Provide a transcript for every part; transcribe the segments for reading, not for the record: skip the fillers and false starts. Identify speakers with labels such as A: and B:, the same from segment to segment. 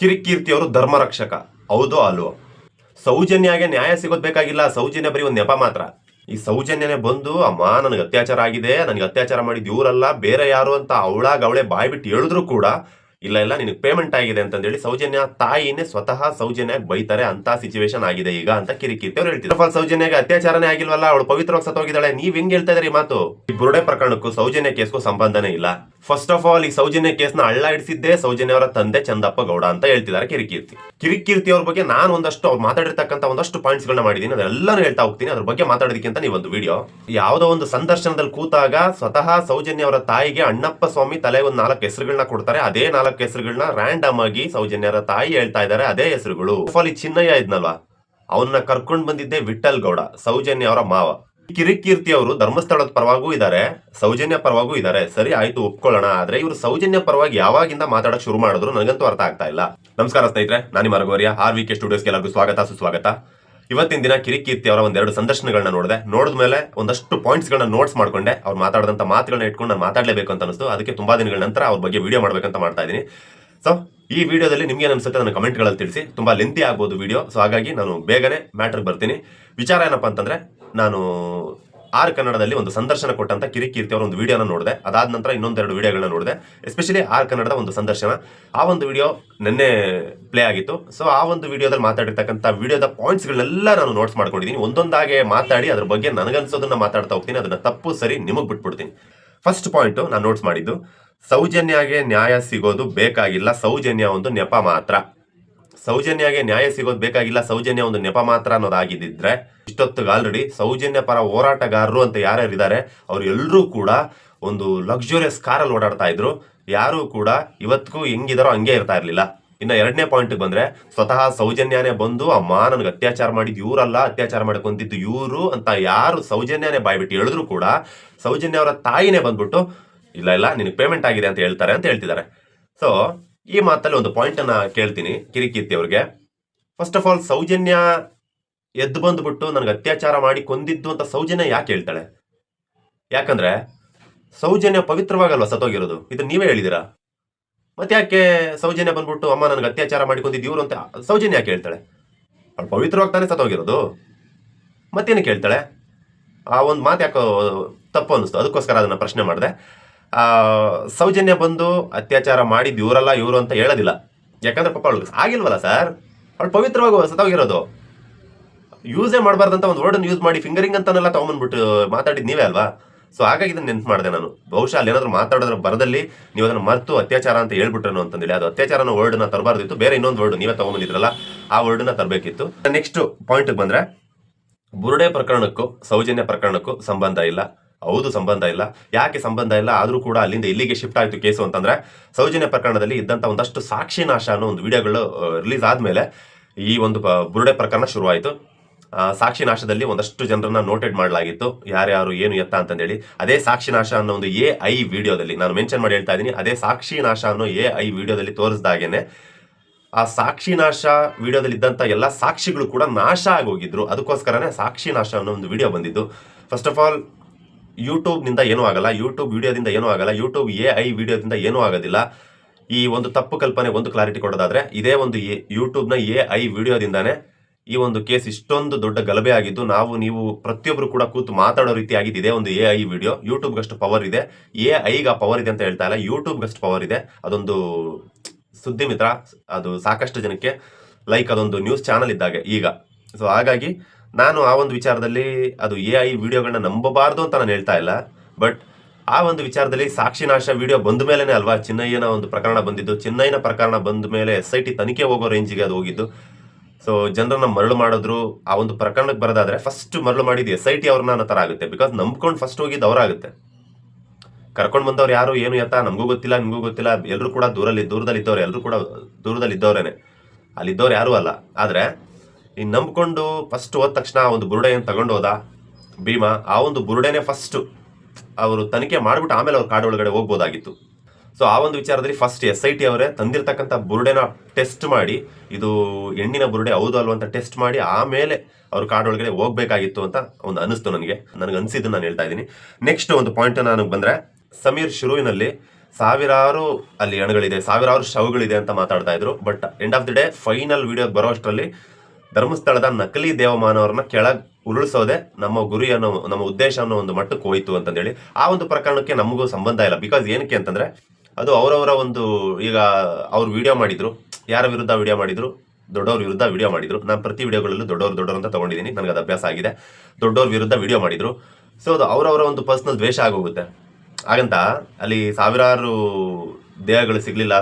A: ಕಿರಿಕೀರ್ತಿ ಅವರು ಧರ್ಮರಕ್ಷಕ ಹೌದೋ ಅಲ್ವೋ? ಸೌಜನ್ಯಗೆ ನ್ಯಾಯ ಸಿಗೋದ್ ಬೇಕಾಗಿಲ್ಲ. ಸೌಜನ್ಯ ಬರೀ ಒಂದು ನೆಪ ಮಾತ್ರ. ಈ ಸೌಜನ್ಯನೇ ಬಂದು ಅಮ್ಮ ನನಗೆ ಅತ್ಯಾಚಾರ ಆಗಿದೆ, ನನಗೆ ಅತ್ಯಾಚಾರ ಮಾಡಿದ್ ಇವರಲ್ಲ ಬೇರೆ ಯಾರು ಅಂತ ಅವಳೇ ಬಾಯ್ ಬಿಟ್ಟು ಹೇಳಿದ್ರು ಕೂಡ ಇಲ್ಲ ನಿನಗೆ ಪೇಮೆಂಟ್ ಆಗಿದೆ ಅಂತಂದೇಳಿ ಸೌಜನ್ಯ ತಾಯಿನೇ ಸ್ವತಃ ಸೌಜನ್ಯ ಬೈತಾರೆ. ಅಂತ ಸಿಚುವೇಶನ್ ಆಗಿದೆ ಈಗ ಅಂತ ಕಿರಿಕೀರ್ತಿ ಅವ್ರು ಹೇಳ್ತಿದ್ರು. ಸೌಜನ್ಯಗೆ ಅತ್ಯಾಚಾರನೇ ಆಗಿಲ್ವಲ್ಲ, ಅವಳು ಪವಿತ್ರವಾಗಿ ಸತ್ತೋಗಿದ್ದಾಳೆ. ನೀವ್ ಹೆಂಗ್ ಹೇಳ್ತಾ ಇದ್ರಿ ಮಾತು? ಈ ಬುರುಡೆ ಪ್ರಕರಣಕ್ಕೂ ಸೌಜನ್ಯ ಕೇಸ್ಗೂ ಸಂಬಂಧನೇ ಇಲ್ಲ. ಫಸ್ಟ್ ಆಫ್ ಆಲ್ ಈ ಸೌಜನ್ಯ ಕೇಸ್ನ ಹಳ್ಳ ಹಿಡಿಸಿದ್ದೇ ಸೌಜನ್ಯ ಅವರ ತಂದೆ ಚಂದಪ್ಪ ಗೌಡ ಅಂತ ಹೇಳ್ತಿದ್ದಾರೆ ಕಿರಿಕೀರ್ತಿ ಅವ್ರ ಬಗ್ಗೆ ನಾನು ಒಂದಷ್ಟು ಅವ್ರು ಮಾತಾಡಿರ್ತಕ್ಕಂಥ ಒಂದಷ್ಟು ಪಾಯಿಂಟ್ಸ್ ಗಳನ್ನ ಮಾಡಿದೀನಿ, ಅದೆಲ್ಲಾನು ಹೇಳ್ತಾ ಹೋಗ್ತೀನಿ. ಅದ್ರ ಬಗ್ಗೆ ಮಾತಾಡೋದಕ್ಕಿಂತ ನೀವೊಂದು ವಿಡಿಯೋ ಯಾವುದೋ ಒಂದು ಸಂದರ್ಶನದಲ್ಲಿ ಕೂತಾಗ ಸ್ವತಃ ಸೌಜನ್ಯ ಅವರ ತಾಯಿಗೆ ಅಣ್ಣಪ್ಪ ಸ್ವಾಮಿ ತಲೆ ಒಂದು 4 ಹೆಸರುಗಳನ್ನ ಕೊಡ್ತಾರೆ. ಅದೇ 4 ಹೆಸರುಗಳನ್ನ ರ್ಯಾಂಡಮ್ ಆಗಿ ಸೌಜನ್ಯರ ತಾಯಿ ಹೇಳ್ತಾ ಇದ್ದಾರೆ. ಅದೇ ಹೆಸರುಗಳು. ಈ ಚಿನ್ನಯ್ಯ ಇದ್ನಲ್ವಾ, ಅವನ್ನ ಕರ್ಕೊಂಡ್ ಬಂದಿದ್ದೆ ವಿಠಲ್ ಗೌಡ, ಸೌಜನ್ಯ ಅವರ ಮಾವ. ಕಿರಿಕೀರ್ತಿ ಅವರು ಧರ್ಮಸ್ಥಳದ ಪರವಾಗೂ ಇದ್ದಾರೆ, ಸೌಜನ್ಯ ಪರವಾಗೂ ಇದ್ದಾರೆ. ಸರಿ ಆಯ್ತು, ಒಪ್ಕೊಳ್ಳೋಣ. ಆದ್ರೆ ಇವರು ಸೌಜನ್ಯ ಪರವಾಗಿ ಯಾವಾಗಿಂದ ಮಾತಾಡಕ್ ಶುರು ಮಾಡಿದ್ರು ನನಗಂತೂ ಅರ್ಥ ಆಗ್ತಾ ಇಲ್ಲ. ನಮಸ್ಕಾರ ಸ್ನೇಹಿತರೆ, ನಾನು ನಿಮ್ಮ ರಘುವರ್ಯ. RVK ಸ್ಟುಡಿಯೋಸ್ಗೆ ಎಲ್ಲರಿಗೂ ಸ್ವಾಗತ ಸುಸ್ವಾಗತ. ಇವತ್ತಿನ ದಿನ ಕಿರಿಕೀರ್ತಿ ಅವರ ಒಂದೆರಡು ಸಂದರ್ಶನಗಳನ್ನ ನೋಡಿದ್ಮೇಲೆ ಒಂದಷ್ಟು ಪಾಯಿಂಟ್ಸ್ ಗಳನ್ನ ನೋಟ್ಸ್ ಮಾಡ್ಕೊಂಡೆ. ಅವ್ರು ಮಾತಾಡಿದಂತ ಮಾತುಗಳನ್ನ ಇಟ್ಕೊಂಡು ನಾನು ಮಾತಾಡಲೇಬೇಕು ಅಂತ ಅನಿಸ್ತು. ಅದಕ್ಕೆ ತುಂಬಾ ದಿನಗಳ ನಂತರ ಅವ್ರ ಬಗ್ಗೆ ವಿಡಿಯೋ ಮಾಡ್ಬೇಕಂತ ಮಾಡ್ತಾ ಇದ್ದೀನಿ. ಸೊ ಈ ವಿಡಿಯೋದಲ್ಲಿ ನಿಮ್ಗೆ ಅನ್ಸುತ್ತೆ ನನ್ನ ಕಮೆಂಟ್ಗಳಲ್ಲಿ ತಿಳಿಸಿ. ತುಂಬಾ ಲೆಂತಿ ಆಗ್ಬೋದು ವಿಡಿಯೋ, ಸೊ ಹಾಗಾಗಿ ನಾನು ಬೇಗನೆ ಮ್ಯಾಟರ್ಗೆ ಬರ್ತೀನಿ. ವಿಚಾರ ಏನಪ್ಪಾ ಅಂತಂದ್ರೆ, ನಾನು ಆರ್ ಕನ್ನಡದಲ್ಲಿ ಒಂದು ಸಂದರ್ಶನ ಕೊಟ್ಟಂತ ಕಿರಿಕೀರ್ತಿ ಅವರ ಒಂದು ವಿಡಿಯೋನ ನೋಡಿದೆ. ಅದಾದ ನಂತರ ಇನ್ನೊಂದೆರಡು ವಿಡಿಯೋಗಳನ್ನ ನೋಡಿದೆ. ಎಸ್ಪೆಷಲಿ ಆರ್ ಕನ್ನಡದ ಒಂದು ಸಂದರ್ಶನ, ಆ ಒಂದು ವಿಡಿಯೋ ನಿನ್ನೆ ಪ್ಲೇ ಆಗಿತ್ತು. ಸೊ ಆ ಒಂದು ವಿಡಿಯೋದಲ್ಲಿ ಮಾತಾಡಿರ್ತಕ್ಕಂಥ ವಿಡಿಯೋದ ಪಾಯಿಂಟ್ಸ್ಗಳನ್ನೆಲ್ಲ ನಾನು ನೋಟ್ಸ್ ಮಾಡ್ಕೊಂಡಿದ್ದೀನಿ. ಒಂದೊಂದಾಗೆ ಮಾತಾಡಿ ಅದ್ರ ಬಗ್ಗೆ ನನಗನ್ಸೋದನ್ನ ಮಾತಾಡ್ತಾ ಹೋಗ್ತೀನಿ. ಅದನ್ನ ತಪ್ಪು ಸರಿ ನಿಮಗೆ ಬಿಟ್ಬಿಡ್ತೀನಿ. ಫಸ್ಟ್ ಪಾಯಿಂಟ್ ನಾನು ನೋಟ್ಸ್ ಮಾಡಿದ್ದು, ಸೌಜನ್ಯಗೆ ನ್ಯಾಯ ಸಿಗೋದು ಬೇಕಾಗಿಲ್ಲ, ಸೌಜನ್ಯ ಒಂದು ನೆಪ ಮಾತ್ರ. ಸೌಜನ್ಯಗೆ ನ್ಯಾಯ ಸಿಗೋದು ಬೇಕಾಗಿಲ್ಲ, ಸೌಜನ್ಯ ಒಂದು ನೆಪ ಮಾತ್ರ ಅನ್ನೋದಾಗಿದ್ದಿದ್ರೆ ಇಷ್ಟೊತ್ತಿಗೆ ಆಲ್ರೆಡಿ ಸೌಜನ್ಯ ಪರ ಹೋರಾಟಗಾರರು ಅಂತ ಯಾರ್ಯಾರಿದ್ದಾರೆ ಅವ್ರು ಎಲ್ಲರೂ ಕೂಡ ಒಂದು ಲಕ್ಸುರಿಯಸ್ ಕಾರಲ್ಲಿ ಓಡಾಡ್ತಾ ಇದ್ರು. ಯಾರು ಕೂಡ ಇವತ್ತಿಗೂ ಹೆಂಗಿದಾರೋ ಹಂಗೆ ಇರ್ತಾ ಇರ್ಲಿಲ್ಲ. ಇನ್ನು ಎರಡನೇ ಪಾಯಿಂಟ್ ಬಂದ್ರೆ, ಸ್ವತಃ ಸೌಜನ್ಯನೇ ಬಂದು ಅಮ್ಮ ನನಗೆ ಅತ್ಯಾಚಾರ ಮಾಡಿದ್ದು ಇವರಲ್ಲ, ಅತ್ಯಾಚಾರ ಮಾಡ್ಕೊಂತಿದ್ದು ಇವರು ಅಂತ ಯಾರು ಸೌಜನ್ಯನೇ ಬಾಯ್ಬಿಟ್ಟು ಹೇಳಿದ್ರು ಕೂಡ ಸೌಜನ್ಯ ಅವರ ತಾಯಿನೇ ಬಂದ್ಬಿಟ್ಟು ಇಲ್ಲ ನಿನಗೆ ಪೇಮೆಂಟ್ ಆಗಿದೆ ಅಂತ ಹೇಳ್ತಾರೆ ಅಂತ ಹೇಳ್ತಿದ್ದಾರೆ. ಸೊ ಈ ಮಾತಲ್ಲಿ ಒಂದು ಪಾಯಿಂಟ್ ಅನ್ನ ಕೇಳ್ತೀನಿ ಕಿರಿಕೀರ್ತಿ ಅವ್ರಿಗೆ. ಫಸ್ಟ್ ಆಫ್ ಆಲ್, ಸೌಜನ್ಯ ಎದ್ದು ಬಂದ್ಬಿಟ್ಟು ನನಗೆ ಅತ್ಯಾಚಾರ ಮಾಡಿ ಕೊಂದಿದ್ದು ಅಂತ ಸೌಜನ್ಯ ಯಾಕೆ ಹೇಳ್ತಾಳೆ? ಯಾಕಂದ್ರೆ ಸೌಜನ್ಯ ಪವಿತ್ರವಾಗಲ್ವಾ ಸತ್ತೋಗಿರೋದು, ಇದನ್ನ ನೀವೇ ಹೇಳಿದಿರಾ. ಮತ್ತೆ ಯಾಕೆ ಸೌಜನ್ಯ ಬಂದ್ಬಿಟ್ಟು ಅಮ್ಮ ನನಗೆ ಅತ್ಯಾಚಾರ ಮಾಡಿ ಕೊಂದಿದ್ದು ಇವ್ರು ಅಂತ ಸೌಜನ್ಯ ಯಾಕೆ ಹೇಳ್ತಾಳೆ? ಅವಳು ಪವಿತ್ರವಾಗಿ ತಾನೇ ಸತ್ತೋಗಿರೋದು, ಮತ್ತೇನಕ್ಕೆ ಹೇಳ್ತಾಳೆ? ಆ ಒಂದು ಮಾತು ಯಾಕೋ ತಪ್ಪು ಅನ್ನಿಸ್ತು, ಅದಕ್ಕೋಸ್ಕರ ಅದನ್ನ ಪ್ರಶ್ನೆ ಮಾಡಿದೆ. ಸೌಜನ್ಯ ಬಂದು ಅತ್ಯಾಚಾರ ಮಾಡಿದ್ದು ಇವರಲ್ಲ ಇವರು ಅಂತ ಹೇಳೋದಿಲ್ಲ. ಯಾಕಂದ್ರೆ ಪಾಪ ಅವಳು ಆಗಿಲ್ವಲ್ಲ ಸರ್, ಅವಳು ಪವಿತ್ರವಾಗಿ ಸತ್ತೋಗಿರೋದು. ಯೂಸೇ ಮಾಡಬಾರ್ದಂತ ಒಂದು ವರ್ಡನ್ನು ಯೂಸ್ ಮಾಡಿ ಫಿಂಗರಿಂಗ್ ಅಂತಾನೆಲ್ಲ ತಗೊಂಡ್ಬಂದ್ಬಿಟ್ಟು ಮಾತಾಡಿದ್ ನೀವೇ ಅಲ್ವಾ. ಸೊ ಹಾಗಾಗಿ ಇದನ್ನ ನೆನ್ಪು ಮಾಡಿದೆ ನಾನು. ಬಹುಶಃ ಅಲ್ಲಿ ಏನಾದ್ರು ಮಾತಾಡೋದ್ರ ಬರದಲ್ಲಿ ನೀವು ಅದನ್ನ ಮರೆತು ಅತ್ಯಾಚಾರ ಅಂತ ಹೇಳ್ಬಿಟ್ರೇನು ಅಂತಂದೇಳಿ, ಅದು ಅತ್ಯಾಚಾರನ ವರ್ಡ್ನ ತರಬಾರ್ದಿತ್ತು, ಬೇರೆ ಇನ್ನೊಂದು ವರ್ಡ್ ನೀವೇ ತಗೊಂಡ್ಬಂದಿದ್ರಲ್ಲ ಆ ವರ್ಡ್ನ ತರಬೇಕಿತ್ತು. ನೆಕ್ಸ್ಟ್ ಪಾಯಿಂಟ್ ಬಂದ್ರೆ, ಬುರುಡೆ ಪ್ರಕರಣಕ್ಕೂ ಸೌಜನ್ಯ ಪ್ರಕರಣಕ್ಕೂ ಸಂಬಂಧ ಇಲ್ಲ. ಹೌದು, ಸಂಬಂಧ ಇಲ್ಲ. ಯಾಕೆ ಸಂಬಂಧ ಇಲ್ಲ? ಆದ್ರೂ ಕೂಡ ಅಲ್ಲಿಂದ ಇಲ್ಲಿಗೆ ಶಿಫ್ಟ್ ಆಯ್ತು ಕೇಸು ಅಂತಂದ್ರೆ, ಸೌಜನ್ಯ ಪ್ರಕರಣದಲ್ಲಿ ಇದ್ದಂತ ಒಂದಷ್ಟು ಸಾಕ್ಷಿ ನಾಶ ಅನ್ನೋ ಒಂದು ವಿಡಿಯೋಗಳು ರಿಲೀಸ್ ಆದ್ಮೇಲೆ ಈ ಒಂದು ಬುರುಡೆ ಪ್ರಕರಣ ಶುರುವಾಯಿತು. ಸಾಕ್ಷಿ ನಾಶದಲ್ಲಿ ಒಂದಷ್ಟು ಜನರನ್ನ ನೋಟೆಡ್ ಮಾಡಲಾಗಿತ್ತು, ಯಾರ್ಯಾರು ಏನು ಎತ್ತ ಅಂತಂದೇಳಿ. ಅದೇ ಸಾಕ್ಷಿ ನಾಶ ಅನ್ನೋ ಒಂದು AI ವಿಡಿಯೋದಲ್ಲಿ ನಾನು ಮೆನ್ಷನ್ ಮಾಡಿ ಹೇಳ್ತಾ ಇದ್ದೀನಿ. ಅದೇ ಸಾಕ್ಷಿ ನಾಶ ಅನ್ನೋ AI ವಿಡಿಯೋದಲ್ಲಿ ತೋರಿಸಿದಾಗೇನೆ ಆ ಸಾಕ್ಷಿ ನಾಶ ವಿಡಿಯೋದಲ್ಲಿ ಇದ್ದಂತ ಎಲ್ಲ ಸಾಕ್ಷಿಗಳು ಕೂಡ ನಾಶ ಆಗೋಗಿದ್ರು. ಅದಕ್ಕೋಸ್ಕರನೇ ಸಾಕ್ಷಿ ನಾಶ ಅನ್ನೋ ಒಂದು ವಿಡಿಯೋ ಬಂದಿದ್ದು. ಫಸ್ಟ್ ಆಫ್ ಆಲ್, ಯೂಟ್ಯೂಬ್ ನಿಂದ ಏನೂ ಆಗಲ್ಲ, ಯೂಟ್ಯೂಬ್ ವಿಡಿಯೋದಿಂದ ಏನೂ ಆಗಲ್ಲ, ಯೂಟ್ಯೂಬ್ AI ವಿಡಿಯೋದಿಂದ ಏನೂ ಆಗೋದಿಲ್ಲ. ಈ ಒಂದು ತಪ್ಪು ಕಲ್ಪನೆ ಒಂದು ಕ್ಲಾರಿಟಿ ಕೊಡೋದಾದ್ರೆ, ಇದೇ ಒಂದು ಯೂಟ್ಯೂಬ್ನ AI ವಿಡಿಯೋದಿಂದಾನೇ ಈ ಒಂದು ಕೇಸ್ ಇಷ್ಟೊಂದು ದೊಡ್ಡ ಗಲಭೆ ಆಗಿದ್ದು, ನೀವು ಪ್ರತಿಯೊಬ್ರು ಕೂಡ ಕೂತು ಮಾತಾಡೋ ರೀತಿ ಆಗಿದ್ದು ಇದೇ ಒಂದು AI ವಿಡಿಯೋ. ಯೂಟ್ಯೂಬ್ಗಷ್ಟು ಪವರ್ ಇದೆ, AIಗೆ ಪವರ್ ಇದೆ ಅಂತ ಹೇಳ್ತಾ ಇಲ್ಲ, ಯೂಟ್ಯೂಬ್ಗಷ್ಟು ಪವರ್ ಇದೆ. ಅದೊಂದು ಸುದ್ದಿ ಮಿತ್ರ, ಅದು ಸಾಕಷ್ಟು ಜನಕ್ಕೆ ಲೈಕ್ ಅದೊಂದು ನ್ಯೂಸ್ ಚಾನಲ್ ಇದ್ದಾಗೆ ಈಗ. ಸೊ ಹಾಗಾಗಿ ನಾನು ಆ ಒಂದು ವಿಚಾರದಲ್ಲಿ ಅದು AI ವಿಡಿಯೋಗಳನ್ನ ನಂಬಬಾರ್ದು ಅಂತ ನಾನು ಹೇಳ್ತಾ ಇಲ್ಲ. ಬಟ್ ಆ ಒಂದು ವಿಚಾರದಲ್ಲಿ ಸಾಕ್ಷಿನಾಶ ವಿಡಿಯೋ ಬಂದ ಮೇಲೆನೆ ಅಲ್ವಾ ಚಿನ್ನಯ್ಯನ ಒಂದು ಪ್ರಕರಣ ಬಂದಿದ್ದು. ಚಿನ್ನಯ್ಯನ ಪ್ರಕರಣ ಬಂದ ಮೇಲೆ SIT ತನಿಖೆ ಹೋಗೋ ರೇಂಜಿಗೆ ಅದು ಹೋಗಿದ್ದು. ಸೊ ಜನರನ್ನ ಮರಳು ಮಾಡಿದ್ರು. ಆ ಒಂದು ಪ್ರಕರಣಕ್ಕೆ ಬರೋದಾದ್ರೆ ಫಸ್ಟ್ ಮರಳು ಮಾಡಿದ್ದು SIT ಅವ್ರನ್ನ ಅನ್ನೋ ಥರ ಆಗುತ್ತೆ. ಬಿಕಾಸ್ ನಂಬ್ಕೊಂಡು ಫಸ್ಟ್ ಹೋಗಿದ್ದು ಅವರಾಗುತ್ತೆ. ಕರ್ಕೊಂಡು ಬಂದವ್ರು ಯಾರು ಏನು ಎತ್ತ ನಮಗೂ ಗೊತ್ತಿಲ್ಲ, ನಿಮಗೂ ಗೊತ್ತಿಲ್ಲ. ಎಲ್ಲರೂ ಕೂಡ ದೂರದಲ್ಲಿದ್ದವ್ರೆ, ಎಲ್ಲರೂ ಕೂಡ ದೂರದಲ್ಲಿದ್ದವ್ರೇನೆ, ಅಲ್ಲಿದ್ದವ್ರು ಯಾರೂ ಅಲ್ಲ. ಆದ್ರೆ ಈ ನಂಬ್ಕೊಂಡು ಫಸ್ಟ್ ಹೋದ ತಕ್ಷಣ ಒಂದು ಬುರುಡೆ ಏನು ತಗೊಂಡು ಹೋದ ಭೀಮಾ, ಆ ಒಂದು ಬುರುಡೆನೆ ಫಸ್ಟ್ ಅವರು ತನಿಖೆ ಮಾಡಿಬಿಟ್ಟು ಆಮೇಲೆ ಅವ್ರ ಕಾಡು ಒಳಗಡೆ ಹೋಗ್ಬೋದಾಗಿತ್ತು. ಸೊ ಆ ಒಂದು ವಿಚಾರದಲ್ಲಿ ಫಸ್ಟ್ SIT ಅವರೇ ತಂದಿರ್ತಕ್ಕಂಥ ಬುರುಡೆನ ಟೆಸ್ಟ್ ಮಾಡಿ, ಇದು ಹೆಣ್ಣಿನ ಬುರುಡೆ ಹೌದು ಅಲ್ವ ಅಂತ ಟೆಸ್ಟ್ ಮಾಡಿ ಆಮೇಲೆ ಅವ್ರ ಕಾಡೊಳಗಡೆ ಹೋಗ್ಬೇಕಾಗಿತ್ತು ಅಂತ ಒಂದು ಅನಿಸ್ತು ನನಗೆ ಅನಿಸಿದ್ದು ನಾನು ಹೇಳ್ತಾ ಇದ್ದೀನಿ. ನೆಕ್ಸ್ಟ್ ಒಂದು ಪಾಯಿಂಟ್ ನನಗೆ ಬಂದ್ರೆ, ಸಮೀರ್ ಶುರುವಿನಲ್ಲಿ ಸಾವಿರಾರು ಅಲ್ಲಿ ಹೆಣಗಳಿದೆ, ಸಾವಿರಾರು ಶವಗಳಿದೆ ಅಂತ ಮಾತಾಡ್ತಾ ಇದ್ರು. But end of the day final ವಿಡಿಯೋಗೆ ಬರೋ ಅಷ್ಟರಲ್ಲಿ ಧರ್ಮಸ್ಥಳದ ನಕಲಿ ದೇವಮಾನವರನ್ನ ಕೆಳಗೆ ಉರುಳಿಸೋದೆ ನಮ್ಮ ಗುರಿ ಅನ್ನೋ, ನಮ್ಮ ಉದ್ದೇಶ ಅನ್ನೋ ಒಂದು ಮಟ್ಟಕ್ಕೆ ಹೋಯ್ತು ಅಂತಂದೇಳಿ. ಆ ಒಂದು ಪ್ರಕರಣಕ್ಕೆ ನಮಗೂ ಸಂಬಂಧ ಇಲ್ಲ. ಬಿಕಾಸ್ ಏನಕ್ಕೆ ಅಂತಂದ್ರೆ ಅದು ಅವರವರ ಒಂದು, ಈಗ ಅವ್ರು ವಿಡಿಯೋ ಮಾಡಿದ್ರು, ಯಾರ ವಿರುದ್ಧ ವಿಡಿಯೋ ಮಾಡಿದ್ರು, ದೊಡ್ಡವ್ರ ವಿರುದ್ಧ ವಿಡಿಯೋ ಮಾಡಿದ್ರು. ನಾನು ಪ್ರತಿ ವಿಡಿಯೋಗಳಲ್ಲೂ ದೊಡ್ಡವ್ರು ಅಂತ ತಗೊಂಡಿದ್ದೀನಿ, ನನಗೆ ಅದು ಅಭ್ಯಾಸ ಆಗಿದೆ. ದೊಡ್ಡವ್ರ ವಿರುದ್ಧ ವಿಡಿಯೋ ಮಾಡಿದ್ರು. ಸೊ ಅದು ಅವರವರ ಒಂದು ಪರ್ಸನಲ್ ದ್ವೇಷ ಆಗೋಗುತ್ತೆ. ಹಾಗಂತ ಅಲ್ಲಿ ಸಾವಿರಾರು ದೇಹಗಳು ಸಿಗ್ಲಿಲ್ಲ,